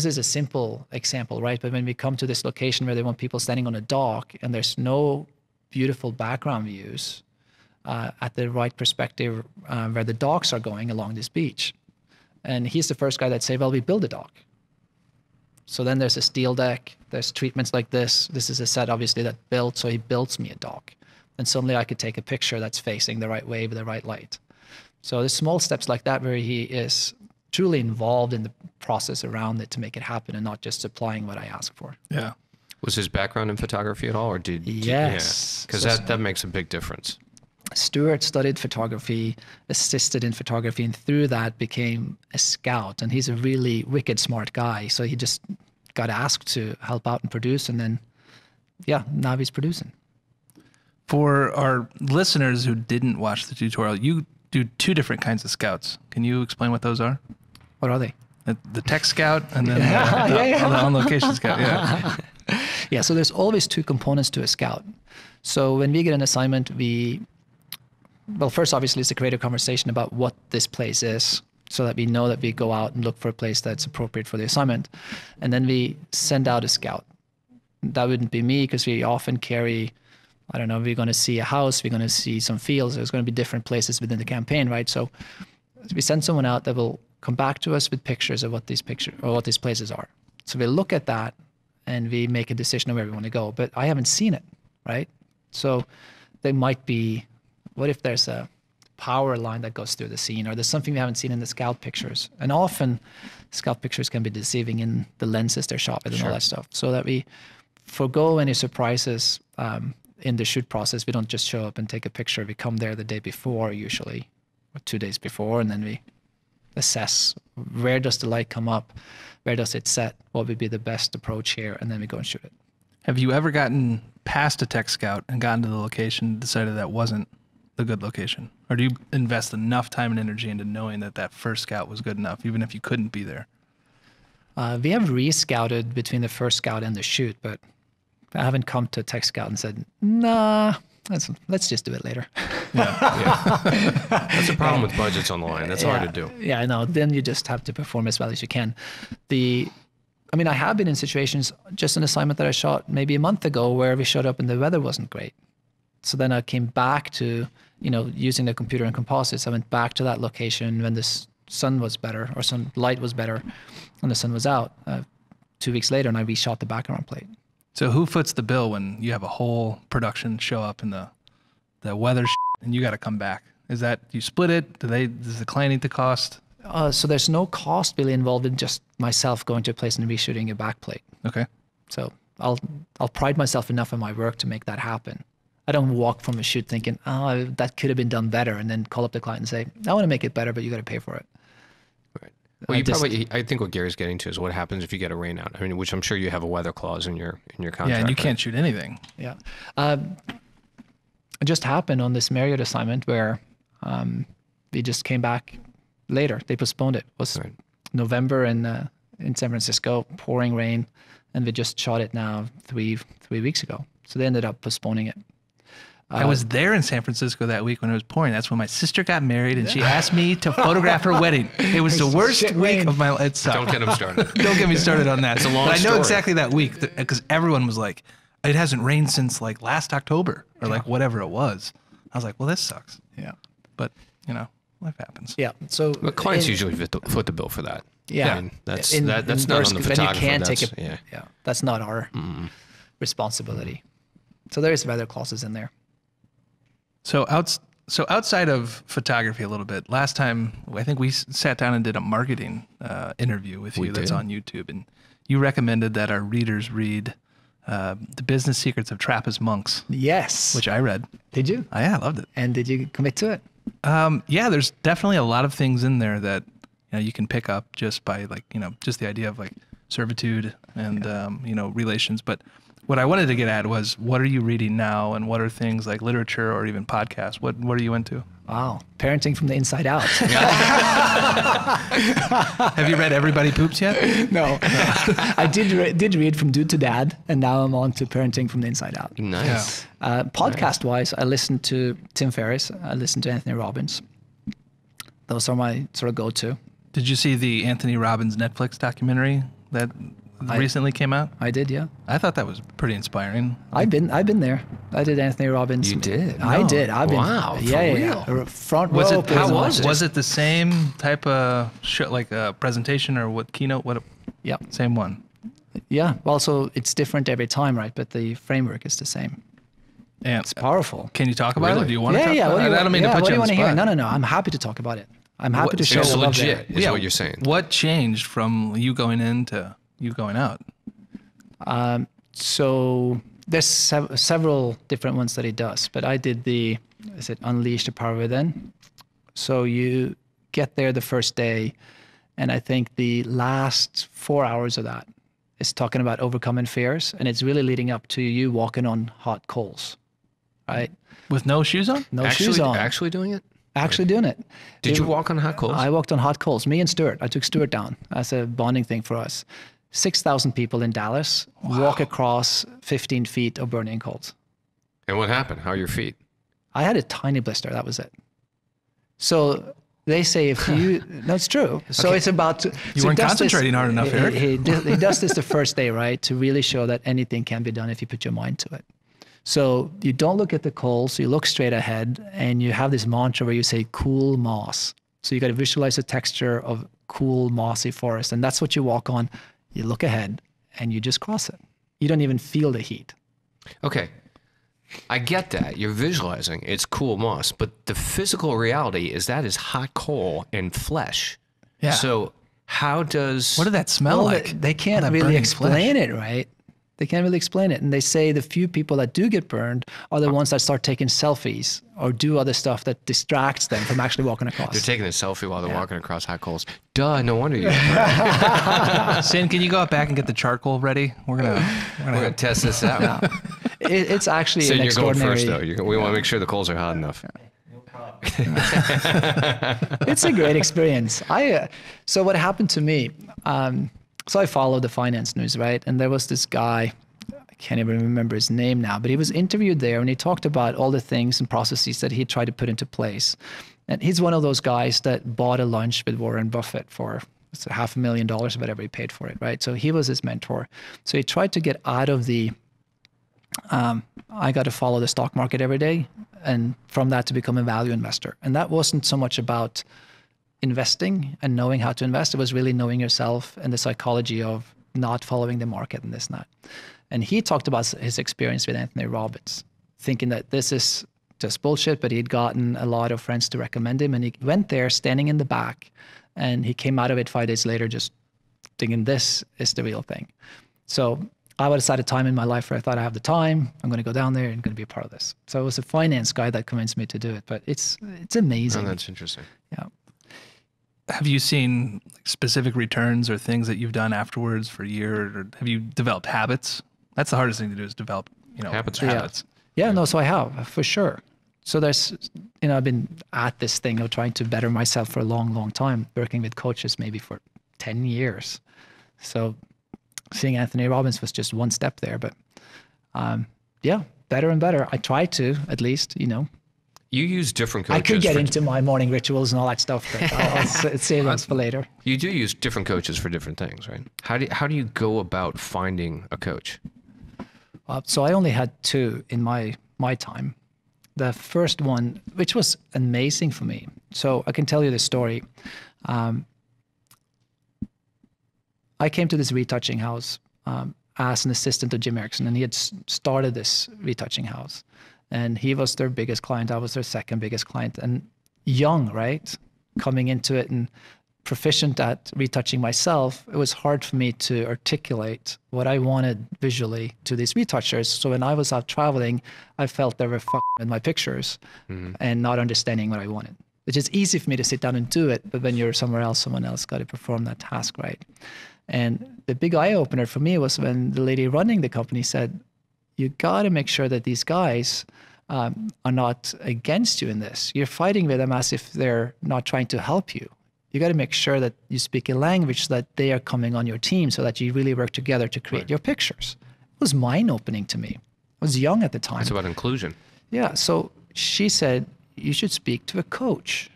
[SPEAKER 4] is a simple example, right? But when we come to this location where they want people standing on a dock and there's no beautiful background views at the right perspective where the docks are going along this beach. And he's the first guy that say, well, we build a dock. So then there's a steel deck, there's treatments like this. This is a set obviously that built, so he builds me a dock. And suddenly I could take a picture that's facing the right way with the right light. So there's small steps like that where he is truly involved in the process around it to make it happen and not just supplying what I ask for.
[SPEAKER 3] Yeah.
[SPEAKER 2] Was his background in photography at all, or
[SPEAKER 4] Yes.
[SPEAKER 2] Because that makes a big difference.
[SPEAKER 4] Stuart studied photography, assisted in photography, and through that became a scout. And he's a really wicked smart guy. So he just got asked to help out and produce. And then, now he's producing.
[SPEAKER 3] For our listeners who didn't watch the tutorial, you do 2 different kinds of scouts. Can you explain what those are?
[SPEAKER 4] What are they?
[SPEAKER 3] The tech scout and then the on-location scout. Yeah.
[SPEAKER 4] Yeah, so there's always 2 components to a scout. So when we get an assignment, first, obviously, it's a creative conversation about what this place is so that we know that we go out and look for a place that's appropriate for the assignment. And then we send out a scout. That wouldn't be me because we often carry, I don't know, we're going to see a house, we're going to see some fields, there's going to be different places within the campaign, right? So we send someone out that will come back to us with pictures of what these places are. So we look at that and we make a decision of where we want to go. But I haven't seen it, right? So they might be, what if there's a power line that goes through the scene, or there's something we haven't seen in the scout pictures. And often scout pictures can be deceiving in the lenses they're shot with and all that stuff. So that we forgo any surprises in the shoot process. We don't just show up and take a picture. We come there the day before usually, or 2 days before, and then we assess where does the light come up, where does it set, what would be the best approach here, and then we go and shoot it.
[SPEAKER 3] Have you ever gotten past a tech scout and gotten to the location and decided that wasn't the good location? Or do you invest enough time and energy into knowing that that first scout was good enough, even if you couldn't be there?
[SPEAKER 4] We have re-scouted between the first scout and the shoot, but I haven't come to a tech scout and said, nah, let's just do it later.
[SPEAKER 2] That's the problem with budgets on the line. That's hard to do.
[SPEAKER 4] Yeah, I know. Then you just have to perform as well as you can. I have been in situations, just an assignment that I shot maybe a month ago where we showed up and the weather wasn't great. So then I came back to, using the computer and composites. I went back to that location when the sun was better, or some light was better, and the sun was out. 2 weeks later, and I reshot the background plate.
[SPEAKER 3] So who foots the bill when you have a whole production show up and the weather and you got to come back? Is that you split it? Does the client need the cost?
[SPEAKER 4] So there's no cost really involved in just myself going to a place and reshooting a backplate.
[SPEAKER 3] Okay.
[SPEAKER 4] So I'll pride myself enough in my work to make that happen. I don't walk from a shoot thinking, oh, that could have been done better, and then call up the client and say, I want to make it better, but you got to pay for it.
[SPEAKER 2] Right. Well, I think what Gary's getting to is what happens if you get a rain out. I mean, which I'm sure you have a weather clause in your contract.
[SPEAKER 3] Yeah, and you can't shoot anything.
[SPEAKER 4] Yeah. It just happened on this Marriott assignment where we just came back later. They postponed it. It was November in San Francisco, pouring rain, and we just shot it now three weeks ago. So they ended up postponing it.
[SPEAKER 3] I was there in San Francisco that week when it was pouring. That's when my sister got married, and she asked me to photograph her wedding. It was the worst week of my life. It sucked.
[SPEAKER 2] Don't get him started.
[SPEAKER 3] Don't get me started on that.
[SPEAKER 2] It's a long
[SPEAKER 3] but I know
[SPEAKER 2] story.
[SPEAKER 3] exactly that week because everyone was like, it hasn't rained since like last October or like whatever it was. I was like, well, this sucks.
[SPEAKER 4] Yeah.
[SPEAKER 3] But, life happens.
[SPEAKER 4] Yeah. So
[SPEAKER 2] But clients usually foot the bill for that.
[SPEAKER 4] Yeah.
[SPEAKER 2] I mean, that's not on the photographer.
[SPEAKER 4] That's not our responsibility. So there's weather clauses in there.
[SPEAKER 3] So outside of photography a little bit, last time I think we sat down and did a marketing interview with you that's on YouTube, and you recommended that our readers read The Business Secrets of Trappist Monks.
[SPEAKER 4] Yes.
[SPEAKER 3] Which I read.
[SPEAKER 4] Did you?
[SPEAKER 3] Oh, yeah, I loved it.
[SPEAKER 4] And did you commit to it?
[SPEAKER 3] Yeah, there's definitely a lot of things in there that you can pick up just by just the idea of like servitude and relations. But what I wanted to get at was, what are you reading now, and what are things like literature or even podcasts? What are you into?
[SPEAKER 4] Wow, parenting from the inside out.
[SPEAKER 3] Have you read Everybody Poops yet?
[SPEAKER 4] No. I did read From Dude to Dad, and now I'm on to Parenting from the Inside Out.
[SPEAKER 2] Nice.
[SPEAKER 4] Podcast-wise, I listen to Tim Ferriss. I listen to Anthony Robbins. Those are my sort of go-to.
[SPEAKER 3] Did you see the Anthony Robbins Netflix documentary that recently came out?
[SPEAKER 4] I did, yeah.
[SPEAKER 3] I thought that was pretty inspiring.
[SPEAKER 4] I've been there. I did Anthony Robbins.
[SPEAKER 2] You did?
[SPEAKER 4] I did. I've been.
[SPEAKER 2] Wow,
[SPEAKER 4] Yeah. Front
[SPEAKER 3] Was
[SPEAKER 4] row.
[SPEAKER 3] it? How was it? Was it the same type of show, like a presentation or what keynote?
[SPEAKER 4] Yeah.
[SPEAKER 3] Same one.
[SPEAKER 4] Yeah. Well, so it's different every time, right? But the framework is the same.
[SPEAKER 3] And
[SPEAKER 4] it's powerful.
[SPEAKER 3] Can you talk about it?
[SPEAKER 2] Really?
[SPEAKER 3] Do you want to talk about it? I don't mean to put you on the spot.
[SPEAKER 4] No. I'm happy to talk about it. I'm happy to show
[SPEAKER 2] it's
[SPEAKER 4] the love
[SPEAKER 2] legit,
[SPEAKER 4] there.
[SPEAKER 2] is what you're saying.
[SPEAKER 3] What changed from you going in to you going out?
[SPEAKER 4] So there's several different ones that he does, but I did Unleash the Power Within. So you get there the first day, and I think the last 4 hours of that is talking about overcoming fears, and it's really leading up to you walking on hot coals, right?
[SPEAKER 3] With no shoes on?
[SPEAKER 4] No shoes on.
[SPEAKER 2] Actually doing it?
[SPEAKER 4] Actually doing it.
[SPEAKER 2] Did you walk on hot coals?
[SPEAKER 4] I walked on hot coals. Me and Stuart. I took Stuart down as a bonding thing for us. 6,000 people in Dallas walk across 15 feet of burning coals.
[SPEAKER 2] And what happened? How are your feet?
[SPEAKER 4] I had a tiny blister. That was it. So they say if you, no, it's true. So it's about,
[SPEAKER 3] you weren't concentrating hard enough, Eric.
[SPEAKER 4] He does this the first day, right? To really show that anything can be done if you put your mind to it. So you don't look at the coals, you look straight ahead, and you have this mantra where you say cool moss. So you got to visualize the texture of cool mossy forest, and that's what you walk on. You look ahead and you just cross it. You don't even feel the heat.
[SPEAKER 2] Okay. I get that. You're visualizing. It's cool moss. But the physical reality is that is hot coal and flesh.
[SPEAKER 3] Yeah.
[SPEAKER 2] So how does...
[SPEAKER 3] What did that smell
[SPEAKER 4] Well,
[SPEAKER 3] like?
[SPEAKER 4] they can't
[SPEAKER 3] All that
[SPEAKER 4] really
[SPEAKER 3] burning
[SPEAKER 4] explain
[SPEAKER 3] flesh.
[SPEAKER 4] it, right? They can't really explain it. And they say the few people that do get burned are the ones that start taking selfies or do other stuff that distracts them from actually walking across.
[SPEAKER 2] They're taking a selfie while they're walking across hot coals. Duh, no wonder you...
[SPEAKER 3] Sin, can you go out back and get the charcoal ready? We're gonna
[SPEAKER 2] test this out.
[SPEAKER 4] It's actually
[SPEAKER 2] So
[SPEAKER 4] an
[SPEAKER 2] you're going
[SPEAKER 4] extraordinary...
[SPEAKER 2] first, though. We want to make sure the coals are hot enough.
[SPEAKER 4] It's a great experience. So what happened to me, so I followed the finance news, right? And there was this guy, I can't even remember his name now, but he was interviewed there and he talked about all the things and processes that he tried to put into place. And he's one of those guys that bought a lunch with Warren Buffett for $500,000 or whatever he paid for it, right? So he was his mentor. So he tried to get out of the, I got to follow the stock market every day, and from that to become a value investor. And that wasn't so much about investing and knowing how to invest. It was really knowing yourself and the psychology of not following the market and this and that. And he talked about his experience with Anthony Robbins, thinking that this is just bullshit, but he'd gotten a lot of friends to recommend him. And he went there standing in the back, and he came out of it 5 days later just thinking this is the real thing. So I was at a time in my life where I thought I have the time, I'm going to go down there and going to be a part of this. So it was a finance guy that convinced me to do it, but it's amazing.
[SPEAKER 2] Oh, that's interesting.
[SPEAKER 4] Yeah.
[SPEAKER 3] Have you seen specific returns or things that you've done afterwards for a year, or have you developed habits? That's the hardest thing to do, is develop,
[SPEAKER 2] Habits.
[SPEAKER 4] Yeah, no, so I have, for sure. So there's, I've been at this thing of trying to better myself for a long, long time, working with coaches maybe for 10 years. So seeing Anthony Robbins was just one step there, but yeah, better and better. I try to, at least,
[SPEAKER 2] You use different coaches.
[SPEAKER 4] I could get into my morning rituals and all that stuff, but I'll save those for later.
[SPEAKER 2] You do use different coaches for different things, right? How do you go about finding a coach?
[SPEAKER 4] So I only had 2 in my time. The first one, which was amazing for me. So I can tell you this story. I came to this retouching house as an assistant to Jim Eriks, and he had started this retouching house. And he was their biggest client. I was their second biggest client. And young, right? Coming into it and proficient at retouching myself, it was hard for me to articulate what I wanted visually to these retouchers. So when I was out traveling, I felt they were fucking with my pictures and not understanding what I wanted. Which is easy for me to sit down and do it, but when you're somewhere else, someone else got to perform that task, right? And the big eye-opener for me was when the lady running the company said, you got to make sure that these guys are not against you in this. You're fighting with them as if they're not trying to help you. You got to make sure that you speak a language that they are coming on your team, so that you really work together to create your pictures. It was mind-opening to me. I was young at the time.
[SPEAKER 2] It's about inclusion.
[SPEAKER 4] Yeah, so she said, you should speak to a coach.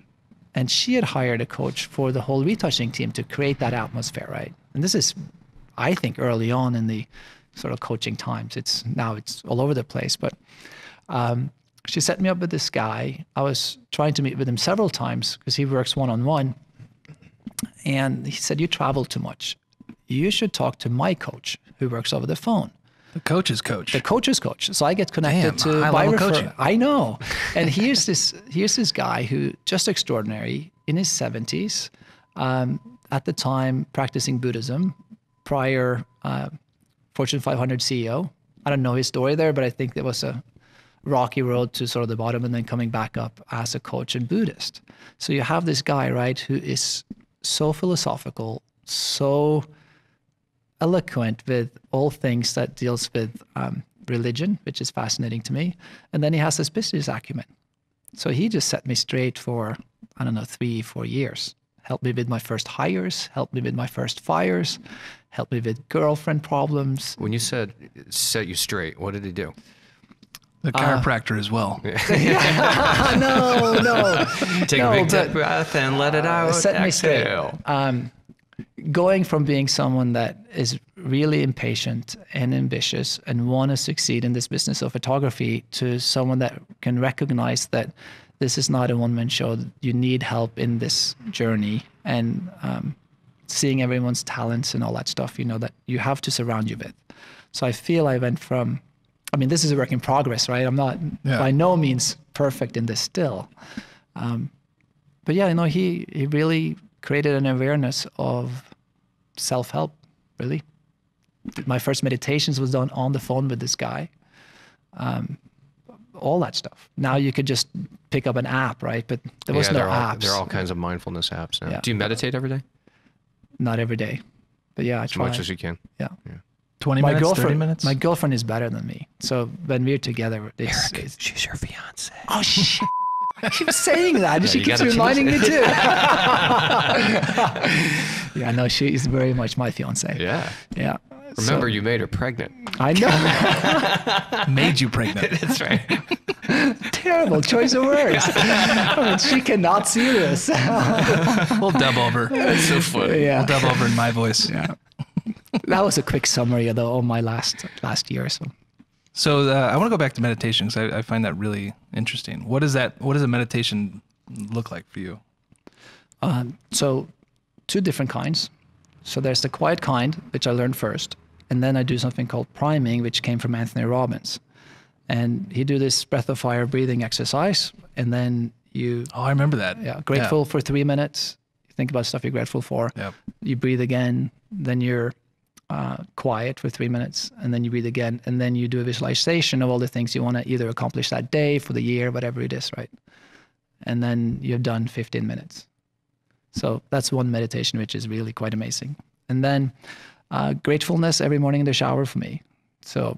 [SPEAKER 4] And she had hired a coach for the whole retouching team to create that atmosphere, right? And this is, I think, early on in the sort of coaching times. It's all over the place. But she set me up with this guy. I was trying to meet with him several times because he works one-on-one. And he said, you travel too much. You should talk to my coach who works over the phone.
[SPEAKER 3] The coach's coach.
[SPEAKER 4] The coach's coach. So I get connected to
[SPEAKER 3] high-level coaching.
[SPEAKER 4] I know. And here's this guy who just extraordinary in his 70s, at the time practicing Buddhism, prior Fortune 500 CEO. I don't know his story there, but I think there was a rocky road to sort of the bottom and then coming back up as a coach and Buddhist. So you have this guy, right, who is so philosophical, so eloquent with all things that deals with religion, which is fascinating to me. And then he has this business acumen. So he just set me straight for, 3-4 years. Helped me with my first hires, helped me with my first fires, helped me with girlfriend problems.
[SPEAKER 2] When you said set you straight, what did he do?
[SPEAKER 3] The chiropractor as well.
[SPEAKER 4] No.
[SPEAKER 2] Take a big deep breath and let it out.
[SPEAKER 4] Set me straight.
[SPEAKER 2] Exhale.
[SPEAKER 4] Going from being someone that is really impatient and ambitious and want to succeed in this business of photography to someone that can recognize that this is not a one-man show. You need help in this journey, and seeing everyone's talents and all that stuff, that you have to surround you with. So I feel I went from I mean, this is a work in progress, right? I'm not by no means perfect in this still. But yeah, he really created an awareness of self-help, really. My first meditations was done on the phone with this guy. All that stuff. Now you could just pick up an app, right? But there was no apps.
[SPEAKER 2] There are all kinds of mindfulness apps now.
[SPEAKER 4] Yeah.
[SPEAKER 2] Do you meditate every day?
[SPEAKER 4] Not every day. But yeah, I
[SPEAKER 2] As
[SPEAKER 4] try.
[SPEAKER 2] much as you can.
[SPEAKER 4] Yeah.
[SPEAKER 3] 20 minutes, 30 minutes?
[SPEAKER 4] My girlfriend is better than me. So when we're together, it's
[SPEAKER 2] She's your fiance.
[SPEAKER 4] oh shit. She was saying that. She
[SPEAKER 2] you
[SPEAKER 4] keeps
[SPEAKER 2] gotta
[SPEAKER 4] reminding me
[SPEAKER 2] choose
[SPEAKER 4] too. Yeah, no, she is very much my fiance.
[SPEAKER 2] Yeah.
[SPEAKER 4] Yeah.
[SPEAKER 2] Remember, you made her pregnant.
[SPEAKER 4] I know.
[SPEAKER 3] Made you pregnant.
[SPEAKER 2] That's right.
[SPEAKER 4] Terrible choice of words. I mean, she cannot see this.
[SPEAKER 3] We'll dub over.
[SPEAKER 2] That's so funny.
[SPEAKER 4] Yeah.
[SPEAKER 3] We'll dub over in my voice.
[SPEAKER 4] Yeah. That was a quick summary though of my last year or so.
[SPEAKER 3] So I want to go back to meditation because I find that really interesting. What does a meditation look like for you?
[SPEAKER 4] So 2 different kinds. So there's the quiet kind, which I learned first. And then I do something called priming, which came from Anthony Robbins. And he do this breath of fire breathing exercise. And then you...
[SPEAKER 3] Oh, I remember that.
[SPEAKER 4] Yeah, grateful for 3 minutes. You think about stuff you're grateful for.
[SPEAKER 3] Yep.
[SPEAKER 4] You breathe again. Then you're quiet for 3 minutes. And then you breathe again. And then you do a visualization of all the things you want to either accomplish that day, for the year, whatever it is, right? And then you've done 15 minutes. So that's one meditation, which is really quite amazing. And then gratefulness every morning in the shower for me. So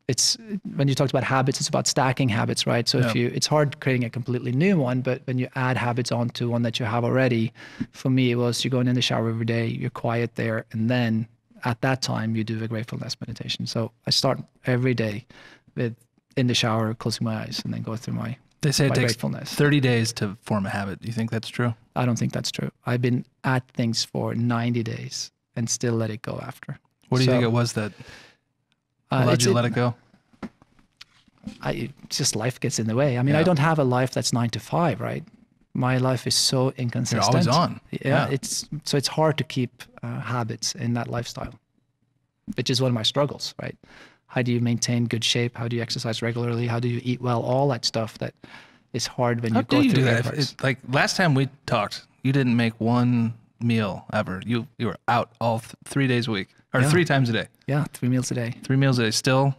[SPEAKER 4] it's, when you talked about habits, it's about stacking habits, right? So it's hard creating a completely new one, but when you add habits onto one that you have already, for me, it was you're going in the shower every day, you're quiet there, and then at that time you do a gratefulness meditation. So I start every day with in the shower, closing my eyes, and then go through my
[SPEAKER 3] They say it takes
[SPEAKER 4] gratefulness.
[SPEAKER 3] 30 days to form a habit. Do you think that's true?
[SPEAKER 4] I don't think that's true. I've been at things for 90 days and still let it go after.
[SPEAKER 3] What do you think it was that allowed you to let it go?
[SPEAKER 4] It's just life gets in the way. I mean, I don't have a life that's 9 to 5, right? My life is so inconsistent.
[SPEAKER 3] You're always on.
[SPEAKER 4] Yeah. It's hard to keep habits in that lifestyle, which is one of my struggles, right? How do you maintain good shape? How do you exercise regularly? How do you eat well? All that stuff that is hard when you go through that.
[SPEAKER 3] Like last time we talked, you didn't make one meal ever. You were out all 3 days a week, or 3 times a day.
[SPEAKER 4] Yeah, 3 meals a day.
[SPEAKER 3] 3 meals a day. Still,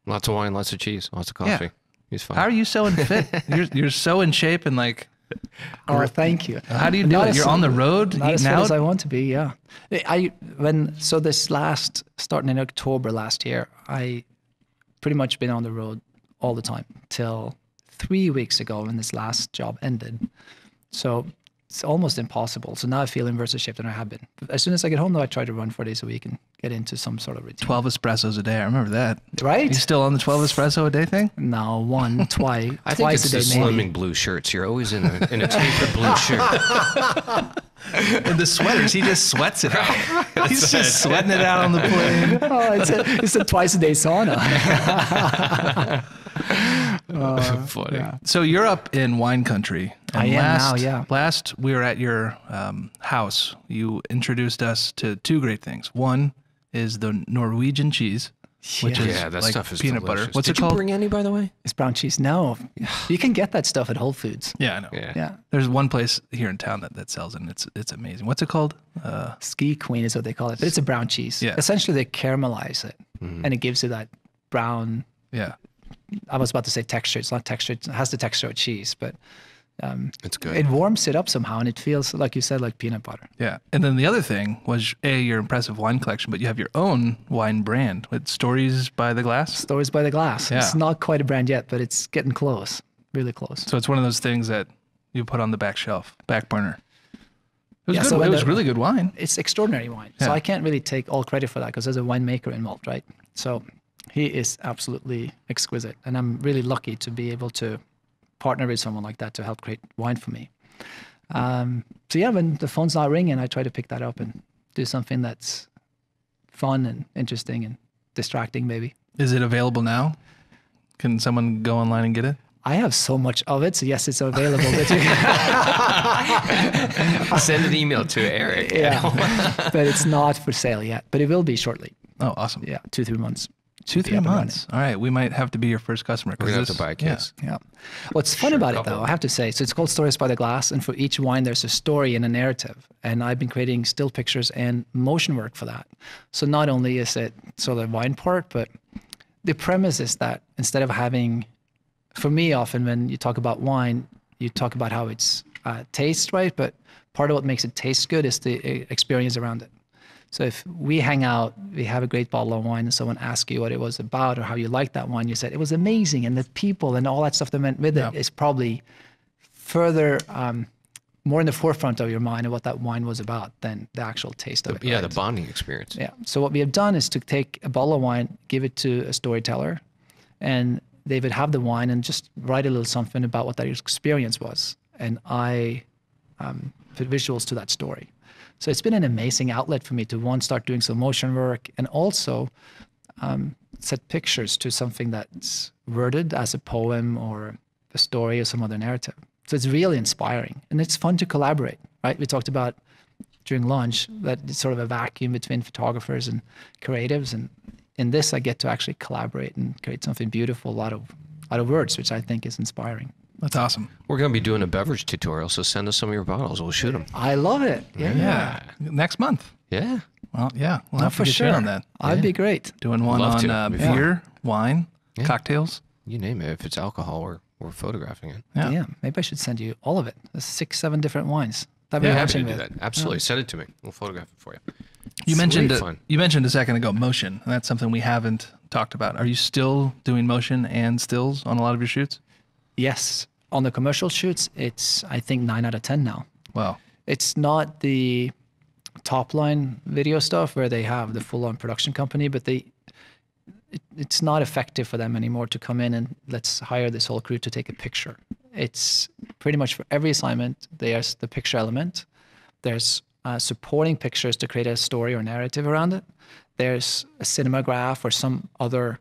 [SPEAKER 2] Lots of wine, lots of cheese, lots of coffee.
[SPEAKER 3] Yeah.
[SPEAKER 2] He's fine.
[SPEAKER 3] how are you so in fit? You're so in shape and like.
[SPEAKER 4] Oh, thank you.
[SPEAKER 3] How do you do it? You're on the road
[SPEAKER 4] not as
[SPEAKER 3] eating
[SPEAKER 4] fit
[SPEAKER 3] out.
[SPEAKER 4] as I want to be. Yeah. Starting in October last year, I pretty much been on the road all the time till 3 weeks ago when this last job ended. So it's almost impossible. So now I feel in worse shape than I have been. But as soon as I get home, though, I try to run 4 days a week and get into some sort of routine.
[SPEAKER 3] 12 espressos a day. I remember that.
[SPEAKER 4] Right?
[SPEAKER 3] You still on the 12 espresso a day thing?
[SPEAKER 4] No, twice.
[SPEAKER 2] I think
[SPEAKER 4] twice
[SPEAKER 2] it's
[SPEAKER 4] a
[SPEAKER 2] the
[SPEAKER 4] day, maybe.
[SPEAKER 2] slimming blue shirts. You're always in a tapered blue shirt.
[SPEAKER 3] And the sweaters, he just sweats it out. He's just sweating it out on the plane.
[SPEAKER 4] Oh, it's a twice a day sauna.
[SPEAKER 2] Funny.
[SPEAKER 4] Yeah.
[SPEAKER 3] So you're up in wine country. And
[SPEAKER 4] I am now, yeah.
[SPEAKER 3] Last we were at your house, you introduced us to 2 great things. One is the Norwegian cheese, which is
[SPEAKER 2] that
[SPEAKER 3] like
[SPEAKER 2] stuff is
[SPEAKER 3] peanut
[SPEAKER 2] delicious.
[SPEAKER 3] butter. What's
[SPEAKER 2] Did
[SPEAKER 3] it called?
[SPEAKER 2] you bring any, by the way?
[SPEAKER 4] It's brown cheese. No, you can get that stuff at Whole Foods.
[SPEAKER 3] Yeah, I know.
[SPEAKER 4] Yeah.
[SPEAKER 3] There's one place here in town that sells it, and it's amazing. What's it called?
[SPEAKER 4] Ski Queen is what they call it, but it's a brown cheese.
[SPEAKER 3] Yeah.
[SPEAKER 4] Essentially, they caramelize it, and it gives you that brown.
[SPEAKER 3] Yeah.
[SPEAKER 4] I was about to say texture. It's not texture. It has the texture of cheese, but
[SPEAKER 2] It's good.
[SPEAKER 4] it warms it up somehow, and it feels, like you said, like peanut butter.
[SPEAKER 3] Yeah. And then the other thing was, your impressive wine collection, but you have your own wine brand with Stories by the Glass.
[SPEAKER 4] Stories by the Glass.
[SPEAKER 3] Yeah.
[SPEAKER 4] It's not quite a brand yet, but it's getting close, really close.
[SPEAKER 3] So it's one of those things that you put on the back shelf, back burner. It was
[SPEAKER 4] Yeah,
[SPEAKER 3] good.
[SPEAKER 4] so
[SPEAKER 3] It was really good wine.
[SPEAKER 4] It's extraordinary wine. So
[SPEAKER 3] Yeah.
[SPEAKER 4] I can't really take all credit for that because there's a winemaker involved, right? So he is absolutely exquisite. And I'm really lucky to be able to partner with someone like that to help create wine for me. So yeah, when the phone's not ringing, I try to pick that up and do something that's fun and interesting and distracting, maybe.
[SPEAKER 3] Is it available now? Can someone go online and get it?
[SPEAKER 4] I have so much of it, so yes, it's available. But
[SPEAKER 2] Send an email to Erik.
[SPEAKER 4] yeah, but it's not for sale yet. But it will be shortly.
[SPEAKER 3] Oh, awesome.
[SPEAKER 4] Yeah, 2-3 months.
[SPEAKER 3] 2-3 months. All right, we might have to be your first customer.
[SPEAKER 2] We're going to have to buy a case.
[SPEAKER 4] Yeah. What's fun about it, though, I have to say, so it's called Stories by the Glass, and for each wine, there's a story and a narrative. And I've been creating still pictures and motion work for that. So not only is it sort of the wine part, but the premise is that instead of having, for me, often when you talk about wine, you talk about how it's tastes, right? But part of what makes it taste good is the experience around it. So if we hang out, we have a great bottle of wine, and someone asks you what it was about or how you liked that wine, you said it was amazing, and the people and all that stuff that went with it is probably further, more in the forefront of your mind of what that wine was about than the actual taste of it.
[SPEAKER 2] Yeah,
[SPEAKER 4] right?
[SPEAKER 2] the bonding experience.
[SPEAKER 4] Yeah. So what we have done is to take a bottle of wine, give it to a storyteller, and they would have the wine and just write a little something about what that experience was. And I put visuals to that story. So it's been an amazing outlet for me to, one, start doing some motion work, and also set pictures to something that's worded as a poem or a story or some other narrative. So it's really inspiring, and it's fun to collaborate, right? We talked about during lunch that it's sort of a vacuum between photographers and creatives, and in this I get to actually collaborate and create something beautiful out of words, which I think is inspiring.
[SPEAKER 3] That's awesome.
[SPEAKER 2] We're going to be doing a beverage tutorial, so send us some of your bottles. We'll shoot them.
[SPEAKER 4] I love it. Yeah.
[SPEAKER 3] Next month.
[SPEAKER 2] Yeah.
[SPEAKER 3] Well, yeah. We'll have to
[SPEAKER 4] for
[SPEAKER 3] get
[SPEAKER 4] sure.
[SPEAKER 3] you on that.
[SPEAKER 4] I'd be great.
[SPEAKER 3] Doing one
[SPEAKER 2] Love to.
[SPEAKER 3] on
[SPEAKER 2] Yeah.
[SPEAKER 3] beer, wine, cocktails.
[SPEAKER 2] You name it. If it's alcohol, we're photographing it.
[SPEAKER 3] Yeah.
[SPEAKER 4] Maybe I should send you all of it. There's 6-7 different wines. That
[SPEAKER 2] Yeah,
[SPEAKER 4] we're
[SPEAKER 2] happy to
[SPEAKER 4] matching
[SPEAKER 2] do
[SPEAKER 4] with.
[SPEAKER 2] that. Absolutely. Send it to me. We'll photograph it for you.
[SPEAKER 3] You
[SPEAKER 2] Fun.
[SPEAKER 3] mentioned a second ago motion, and that's something we haven't talked about. Are you still doing motion and stills on a lot of your shoots?
[SPEAKER 4] Yes. On the commercial shoots, it's, I think, 9 out of 10 now.
[SPEAKER 3] Wow.
[SPEAKER 4] It's not the top line video stuff where they have the full on production company, but it's not effective for them anymore to come in and let's hire this whole crew to take a picture. It's pretty much for every assignment, there's the picture element. There's supporting pictures to create a story or narrative around it. There's a cinematograph or some other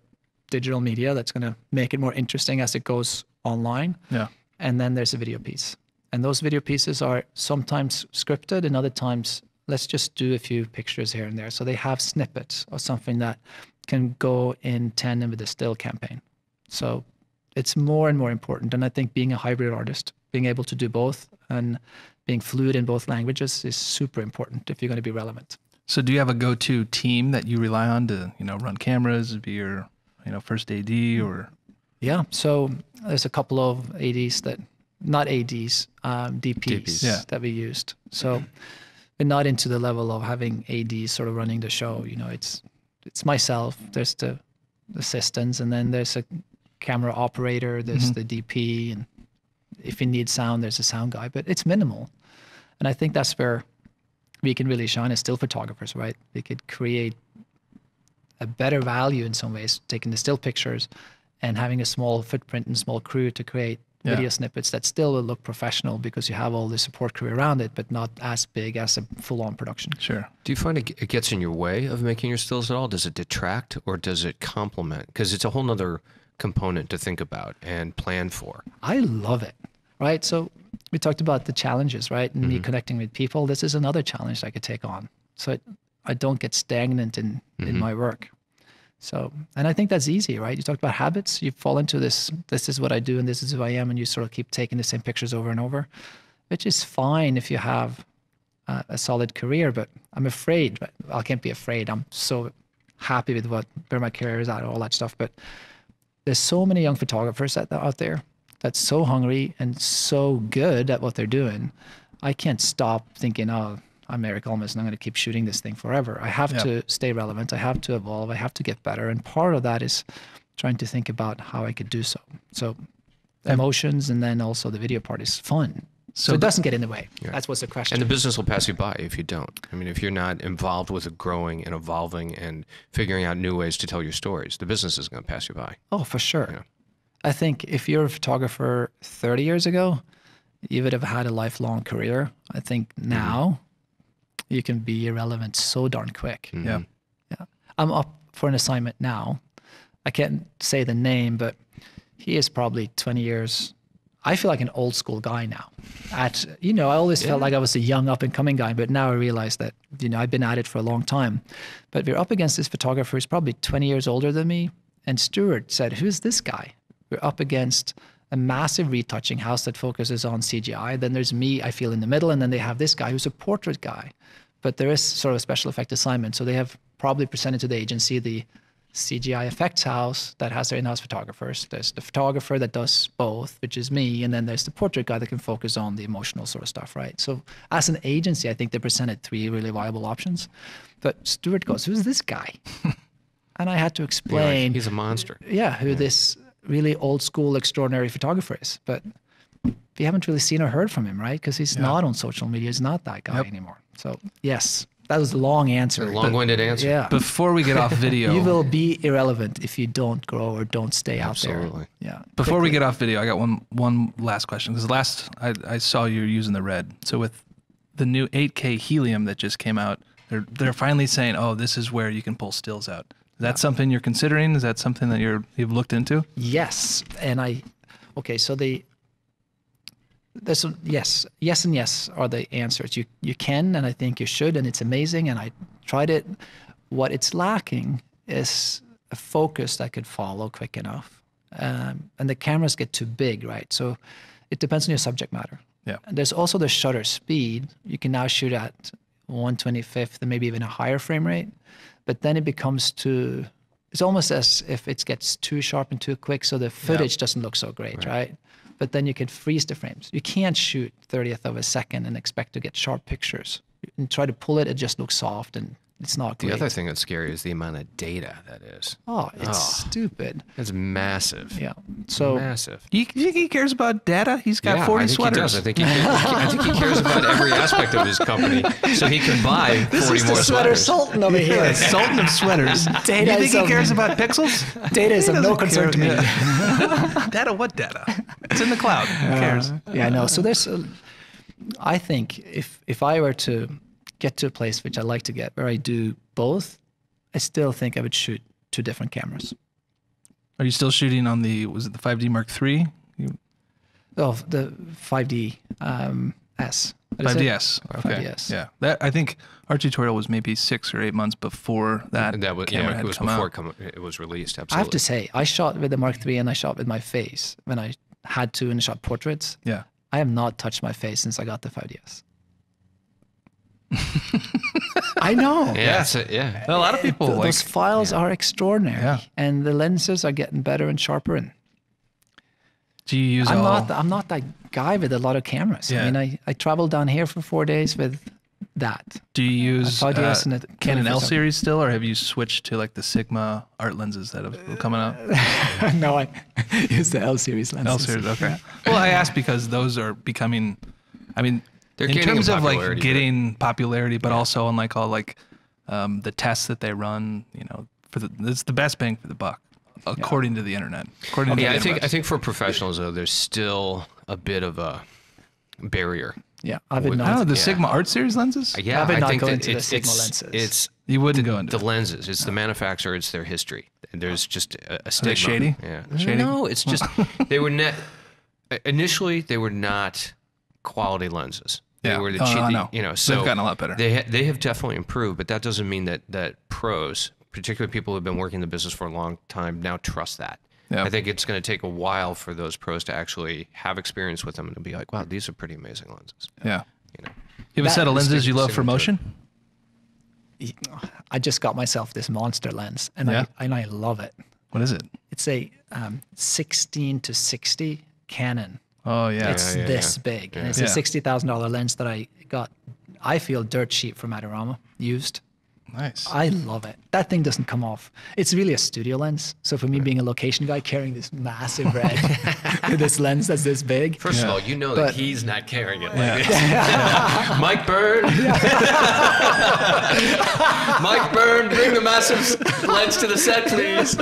[SPEAKER 4] digital media that's going to make it more interesting as it goes online.
[SPEAKER 3] Yeah.
[SPEAKER 4] And then there's a video piece. And those video pieces are sometimes scripted and other times, let's just do a few pictures here and there. So they have snippets of something that can go in tandem with the still campaign. So it's more and more important. And I think being a hybrid artist, being able to do both and being fluid in both languages is super important if you're going to be relevant.
[SPEAKER 3] So do you have a go-to team that you rely on to, run cameras, be your, first AD or?
[SPEAKER 4] Yeah. So there's a couple of ADs DPs that we used. So we're not into the level of having ADs sort of running the show. It's myself, there's the assistants, and then there's a camera operator, there's the DP, and if you need sound, there's a sound guy, but it's minimal. And I think that's where we can really shine as still photographers, right? We could create a better value in some ways, taking the still pictures and having a small footprint and small crew to create video snippets that still will look professional because you have all the support crew around it, but not as big as a full-on production.
[SPEAKER 3] Sure.
[SPEAKER 2] Do you find it gets in your way of making your stills at all? Does it detract or does it complement? Because it's a whole nother component to think about and plan for.
[SPEAKER 4] I love it, right? So we talked about the challenges, right? And me connecting with people. This is another challenge I could take on. So I don't get stagnant in my work. So, and I think that's easy, right? You talked about habits. You fall into this is what I do and this is who I am, and you sort of keep taking the same pictures over and over, which is fine if you have a solid career, but I'm afraid, but I can't be afraid. I'm so happy with where my career is at, all that stuff. But there's so many young photographers out there that's so hungry and so good at what they're doing. I can't stop thinking, oh, I'm Erik Almas and I'm going to keep shooting this thing forever. I have to stay relevant. I have to evolve. I have to get better. And part of that is trying to think about how I could do so. So emotions and then also the video part is fun. So it doesn't get in the way.
[SPEAKER 2] Yeah.
[SPEAKER 4] That's what's the question.
[SPEAKER 2] And the business will pass you by if you don't. I mean, if you're not involved with it growing and evolving and figuring out new ways to tell your stories, the business is going to pass you by.
[SPEAKER 4] Oh, for sure.
[SPEAKER 2] Yeah.
[SPEAKER 4] I think if you're a photographer 30 years ago, you would have had a lifelong career. I think now you can be irrelevant so darn quick.
[SPEAKER 3] Yeah.
[SPEAKER 4] Yeah. I'm up for an assignment now. I can't say the name, but he is probably 20 years I feel like an old school guy now. I always felt like I was a young up and coming guy, but now I realize that, I've been at it for a long time. But we're up against this photographer who's probably 20 years older than me. And Stuart said, who's this guy? We're up against a massive retouching house that focuses on CGI. Then there's me, I feel, in the middle. And then they have this guy who's a portrait guy. But there is sort of a special effect assignment. So they have probably presented to the agency the CGI effects house that has their in-house photographers. There's the photographer that does both, which is me. And then there's the portrait guy that can focus on the emotional sort of stuff, right? So as an agency, I think they presented 3 really viable options. But Stuart goes, who's this guy? And I had to explain.
[SPEAKER 2] He's a monster.
[SPEAKER 4] Yeah, who this really old school extraordinary photographer is. But we haven't really seen or heard from him, right? Because he's not on social media. He's not that guy anymore. So yes, that was a long answer.
[SPEAKER 2] A long-winded answer.
[SPEAKER 4] Yeah.
[SPEAKER 3] Before we get off video,
[SPEAKER 4] you will be irrelevant if you don't grow or don't stay out there.
[SPEAKER 2] Absolutely.
[SPEAKER 4] Yeah.
[SPEAKER 3] Before we get off video, I got one last question. Because I saw you using the red. So with the new 8K helium that just came out, they're finally saying, oh, this is where you can pull stills out. Is that something you're considering? Is that something that you've looked into?
[SPEAKER 4] Yes, and yes and yes are the answers. You can, and I think you should, and it's amazing. And I tried it. What it's lacking is a focus that could follow quick enough, and the cameras get too big, right? So it depends on your subject matter.
[SPEAKER 3] Yeah.
[SPEAKER 4] And there's also the shutter speed. You can now shoot at 1/25 and maybe even a higher frame rate. But then it becomes it's almost as if it gets too sharp and too quick, so the footage doesn't look so great, right? But then you can freeze the frames. You can't shoot 30th of a second and expect to get sharp pictures. And try to pull it, it just looks soft and it's not great.
[SPEAKER 2] The other thing that's scary is the amount of data that is.
[SPEAKER 4] Oh, it's stupid.
[SPEAKER 2] It's massive.
[SPEAKER 4] Yeah. So
[SPEAKER 2] massive.
[SPEAKER 3] You think he cares about data? He's got 40 sweaters.
[SPEAKER 2] I think he cares about every aspect of his company, so he can buy 40 more
[SPEAKER 4] sweater
[SPEAKER 2] sweaters.
[SPEAKER 4] Sultan over here.
[SPEAKER 3] Yeah, Sultan of sweaters.
[SPEAKER 4] Data
[SPEAKER 3] you think he cares about pixels?
[SPEAKER 4] Data is of no concern to me.
[SPEAKER 3] Data? What data? It's in the cloud. Who cares?
[SPEAKER 4] Yeah, I know. So I think if I were to get to a place which I like to get, where I do both, I still think I would shoot 2 different cameras.
[SPEAKER 3] Are you still shooting on was it the 5D Mark III?
[SPEAKER 4] Oh, the 5D S.
[SPEAKER 3] 5DS. Okay.
[SPEAKER 4] 5DS.
[SPEAKER 3] Yeah. That, I think our tutorial was maybe 6 or 8 months before that.
[SPEAKER 2] And that was,
[SPEAKER 3] camera
[SPEAKER 2] it
[SPEAKER 3] had
[SPEAKER 2] was
[SPEAKER 3] come
[SPEAKER 2] before
[SPEAKER 3] out.
[SPEAKER 2] it was released. Absolutely.
[SPEAKER 4] I have to say, I shot with the Mark III and I shot with my face when I had to and shot portraits.
[SPEAKER 3] Yeah.
[SPEAKER 4] I have not touched my face since I got the 5DS. I know.
[SPEAKER 2] Yeah. Yeah.
[SPEAKER 3] A lot of people
[SPEAKER 4] those files are extraordinary,
[SPEAKER 3] Yeah.
[SPEAKER 4] and the lenses are getting better and sharper. And
[SPEAKER 3] Do you use
[SPEAKER 4] I'm not that guy with a lot of cameras.
[SPEAKER 3] Yeah.
[SPEAKER 4] I mean, I traveled down here for 4 days with that.
[SPEAKER 3] Do you use
[SPEAKER 4] 5DS and a
[SPEAKER 3] Canon
[SPEAKER 4] 24/7.
[SPEAKER 3] L series still, or have you switched to like the Sigma art lenses that have coming out?
[SPEAKER 4] No, I use the L series lenses.
[SPEAKER 3] L series, okay. Well, I asked because those are becoming. I mean,
[SPEAKER 2] They're
[SPEAKER 3] in
[SPEAKER 2] gaining
[SPEAKER 3] terms of like
[SPEAKER 2] popularity,
[SPEAKER 3] getting popularity, but also on like all like the tests that they run. It's the best bang for the buck, according to the internet. According to the
[SPEAKER 2] I think for professionals though, there's still a bit of a barrier.
[SPEAKER 4] Yeah, I would
[SPEAKER 3] Oh,
[SPEAKER 4] not.
[SPEAKER 3] the Sigma art series lenses.
[SPEAKER 2] Yeah,
[SPEAKER 4] I would not
[SPEAKER 2] think
[SPEAKER 4] go
[SPEAKER 2] that
[SPEAKER 4] into the Sigma lenses.
[SPEAKER 2] It's
[SPEAKER 3] You wouldn't go into
[SPEAKER 2] the lenses. It's the manufacturer. It's their history. And there's just a stigma.
[SPEAKER 3] shady?
[SPEAKER 2] Yeah.
[SPEAKER 3] Shady?
[SPEAKER 2] No, it's just they were initially they were not quality lenses. They
[SPEAKER 3] Yeah.
[SPEAKER 2] were the
[SPEAKER 3] Oh,
[SPEAKER 2] cheap,
[SPEAKER 3] no.
[SPEAKER 2] so
[SPEAKER 3] They've gotten a lot better.
[SPEAKER 2] They have definitely improved, but that doesn't mean that pros, particularly people who've been working in the business for a long time, now trust that.
[SPEAKER 3] Yeah.
[SPEAKER 2] I think it's going to take a while for those pros to actually have experience with them and to be like, wow, these are pretty amazing lenses.
[SPEAKER 3] Yeah.
[SPEAKER 2] You know.
[SPEAKER 3] You have a set of lenses you love for
[SPEAKER 2] Signature.
[SPEAKER 3] motion?
[SPEAKER 4] I just got myself this monster lens, and
[SPEAKER 3] Yeah?
[SPEAKER 4] I love it.
[SPEAKER 3] What is it?
[SPEAKER 4] It's a 16 to 60 Canon.
[SPEAKER 3] Oh yeah.
[SPEAKER 4] It's this big. And it's
[SPEAKER 3] Yeah.
[SPEAKER 4] a $60,000 lens that I got, I feel, dirt cheap from Adorama, used.
[SPEAKER 3] Nice.
[SPEAKER 4] I love it. That thing doesn't come off. It's really a studio lens. So for me being a location guy carrying this massive red with this lens that's this big.
[SPEAKER 2] First of all, you know that
[SPEAKER 4] But-
[SPEAKER 2] he's not carrying it like this. Mike Byrne. Mike Byrne, bring the massive lens to the set, please.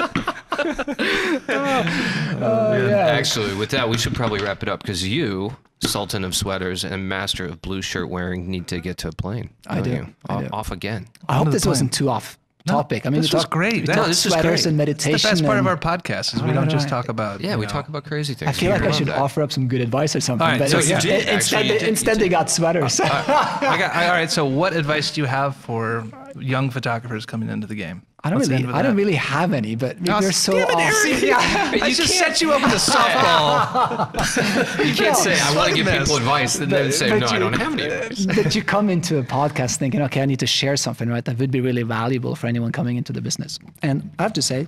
[SPEAKER 2] Actually, with that, we should probably wrap it up because you, Sultan of Sweaters and Master of Blue Shirt Wearing, need to get to a plane.
[SPEAKER 4] I
[SPEAKER 2] don't
[SPEAKER 4] do.
[SPEAKER 2] you?
[SPEAKER 4] I do.
[SPEAKER 2] Off again.
[SPEAKER 4] I hope
[SPEAKER 3] the
[SPEAKER 4] this
[SPEAKER 3] plane.
[SPEAKER 4] wasn't too off topic. I mean,
[SPEAKER 3] this was great.
[SPEAKER 4] We
[SPEAKER 3] No,
[SPEAKER 4] talk
[SPEAKER 2] this is
[SPEAKER 4] sweaters
[SPEAKER 2] great.
[SPEAKER 4] and meditation.
[SPEAKER 3] It's the best part of
[SPEAKER 4] and
[SPEAKER 3] our podcast is we don't just talk about.
[SPEAKER 2] Yeah, we talk about crazy things.
[SPEAKER 4] I feel like I should offer up some good advice or something.
[SPEAKER 3] All right,
[SPEAKER 4] but
[SPEAKER 3] so
[SPEAKER 4] it's-
[SPEAKER 3] you did,
[SPEAKER 4] instead they got sweaters.
[SPEAKER 3] All right. So, what advice do you have for young photographers coming into the game?
[SPEAKER 4] I don't really have any, but you're so awesome.
[SPEAKER 3] I just set you up with a softball.
[SPEAKER 2] You can't say, I want to give people advice, and then say, no, I don't have any advice.
[SPEAKER 4] But you come into a podcast thinking, okay, I need to share something, right? That would be really valuable for anyone coming into the business. And I have to say,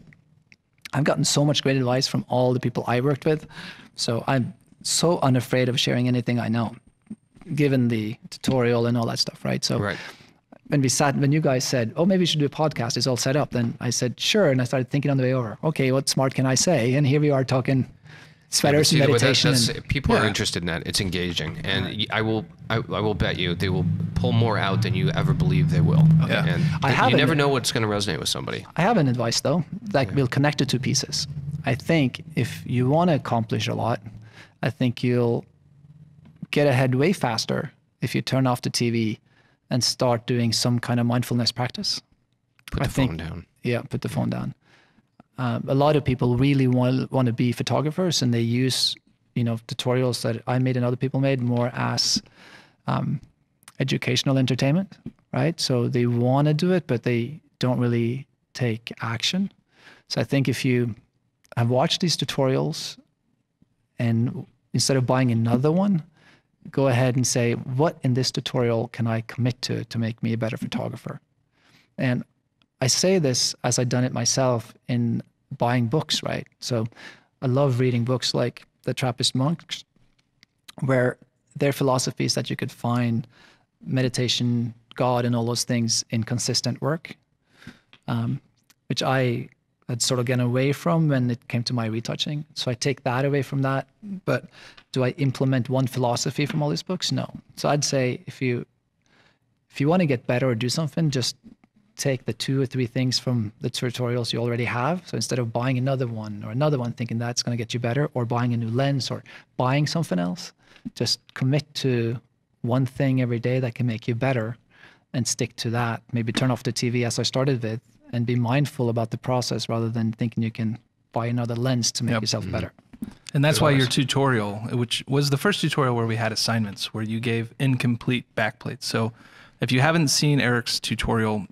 [SPEAKER 4] I've gotten so much great advice from all the people I worked with. So I'm so unafraid of sharing anything I know, given the tutorial and all that stuff, right? So
[SPEAKER 2] Right.
[SPEAKER 4] when you guys said, oh, maybe we should do a podcast, it's all set up, then I said, sure. And I started thinking on the way over, okay, what smart can I say? And here we are talking sweaters and meditation.
[SPEAKER 2] People are interested in that. It's engaging. And I will bet you they will pull more out than you ever believe they will.
[SPEAKER 3] Yeah.
[SPEAKER 2] And you never know what's going to resonate with somebody.
[SPEAKER 4] I have an advice though, that will connect the two pieces. I think if you want to accomplish a lot, I think you'll get ahead way faster if you turn off the TV and start doing some kind of mindfulness practice.
[SPEAKER 2] Put the phone down.
[SPEAKER 4] Yeah, put the phone down. A lot of people really want to be photographers, and they use, tutorials that I made and other people made more as educational entertainment, right? So they want to do it, but they don't really take action. So I think if you have watched these tutorials and instead of buying another one, go ahead and say, what in this tutorial can I commit to make me a better photographer? And I say this as I've done it myself in buying books, right? So I love reading books like The Trappist Monks, where their philosophy is that you could find meditation, God, and all those things in consistent work, which I had sort of gotten away from when it came to my retouching. So I take that away from that. But do I implement one philosophy from all these books? No. So I'd say if you want to get better or do something, just take the 2 or 3 things from the tutorials you already have. So instead of buying another one thinking that's going to get you better, or buying a new lens or buying something else, just commit to one thing every day that can make you better and stick to that. Maybe turn off the TV as I started with and be mindful about the process rather than thinking you can buy another lens to make yourself better.
[SPEAKER 3] And that's why your tutorial, which was the first tutorial where we had assignments, where you gave incomplete backplates. So if you haven't seen Erik's tutorial,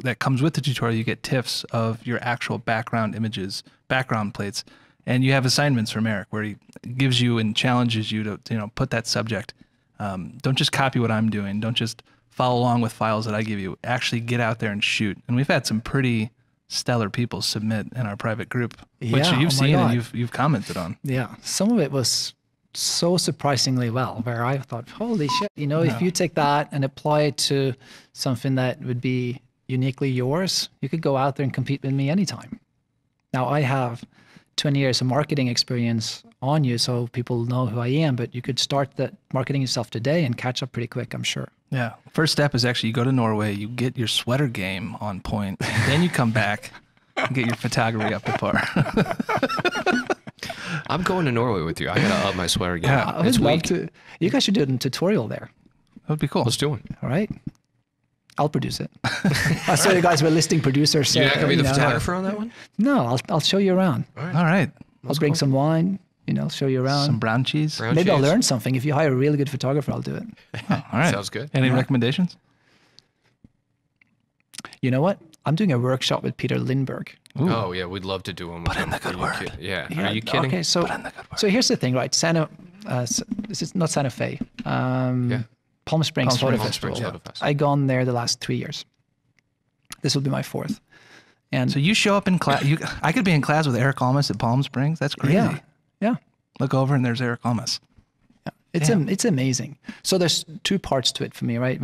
[SPEAKER 3] that comes with the tutorial, you get TIFFs of your actual background images, background plates, and you have assignments from Erik where he gives you and challenges you to put that subject. Don't just copy what I'm doing. Don't just follow along with files that I give you. Actually get out there and shoot. And we've had some pretty stellar people submit in our private group, which you've seen and you've commented on.
[SPEAKER 4] Yeah, some of it was so surprisingly well, where I thought, holy shit, if you take that and apply it to something that would be uniquely yours, you could go out there and compete with me anytime. Now I have 20 years of marketing experience on you, so people know who I am, but you could start that marketing yourself today and catch up pretty quick, I'm sure.
[SPEAKER 3] Yeah. First step is actually you go to Norway, you get your sweater game on point, and then you come back and get your photography up to par.
[SPEAKER 2] I'm going to Norway with you. I got to up my sweater game.
[SPEAKER 4] Yeah, I would love to. You guys should do a tutorial there.
[SPEAKER 3] That would be cool.
[SPEAKER 2] Let's do it.
[SPEAKER 4] All right. I'll produce it. I saw you guys were listing producers. So,
[SPEAKER 2] You're not going to be the photographer on that one?
[SPEAKER 4] No, I'll show you around.
[SPEAKER 3] All right.
[SPEAKER 4] I'll bring some wine, show you around.
[SPEAKER 3] Some brown cheese.
[SPEAKER 4] Maybe I'll learn something. If you hire a really good photographer, I'll do it.
[SPEAKER 3] Oh, all right.
[SPEAKER 2] Sounds good.
[SPEAKER 3] Any recommendations?
[SPEAKER 4] You know what? I'm doing a workshop with Peter Lindbergh.
[SPEAKER 2] Ooh. Oh, yeah. We'd love to do one with him.
[SPEAKER 3] the good word.
[SPEAKER 2] Yeah. Are you kidding?
[SPEAKER 4] Okay, so here's the thing, right? This is not Santa Fe. Palm Springs Photo Festival. I've gone there the last 3 years. This will be my 4th. And
[SPEAKER 3] so you show up in class. I could be in class with Erik Almas at Palm Springs. That's crazy.
[SPEAKER 4] Yeah.
[SPEAKER 3] Look over and there's Erik Almas.
[SPEAKER 4] Yeah. It's amazing. So there's 2 parts to it for me, right?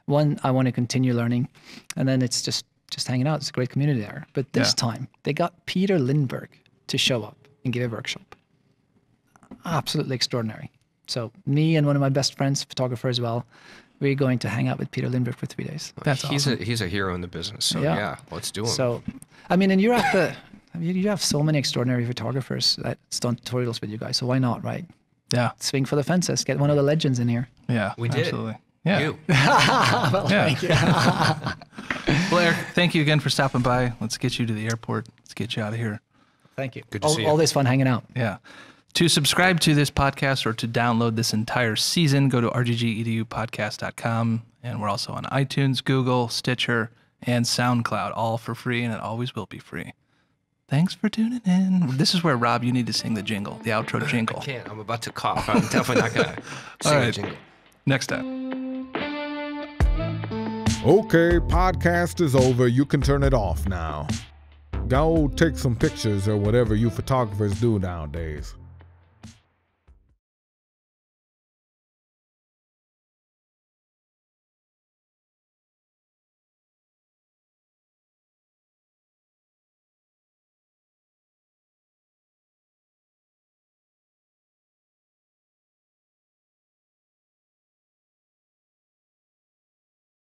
[SPEAKER 4] One, I want to continue learning, and then it's just hanging out. It's a great community there. But this time, they got Peter Lindbergh to show up and give a workshop. Absolutely extraordinary. So me and one of my best friends, photographer as well, we're going to hang out with Peter Lindbergh for 3 days.
[SPEAKER 3] That's awesome.
[SPEAKER 2] He's a hero in the business. So yeah let's do him.
[SPEAKER 4] So, and you're at you have so many extraordinary photographers that's done tutorials with you guys. So why not, right?
[SPEAKER 3] Yeah.
[SPEAKER 4] Swing for the fences. Get one of the legends in here.
[SPEAKER 3] Yeah,
[SPEAKER 2] we did.
[SPEAKER 3] Absolutely. Yeah.
[SPEAKER 2] You.
[SPEAKER 4] Well, thank you.
[SPEAKER 3] Well, Eric, thank you again for stopping by. Let's get you to the airport. Let's get you out of here.
[SPEAKER 4] Thank you.
[SPEAKER 2] Good to see you.
[SPEAKER 4] Always fun hanging out.
[SPEAKER 3] Yeah. To subscribe to this podcast or to download this entire season, go to rggedupodcast.com. And we're also on iTunes, Google, Stitcher, and SoundCloud, all for free, and it always will be free. Thanks for tuning in. This is where, Rob, you need to sing the jingle, the outro jingle.
[SPEAKER 2] I can't. I'm about to cough. I'm definitely not going to sing the jingle.
[SPEAKER 3] Next time.
[SPEAKER 1] Okay, podcast is over. You can turn it off now. Go take some pictures or whatever you photographers do nowadays.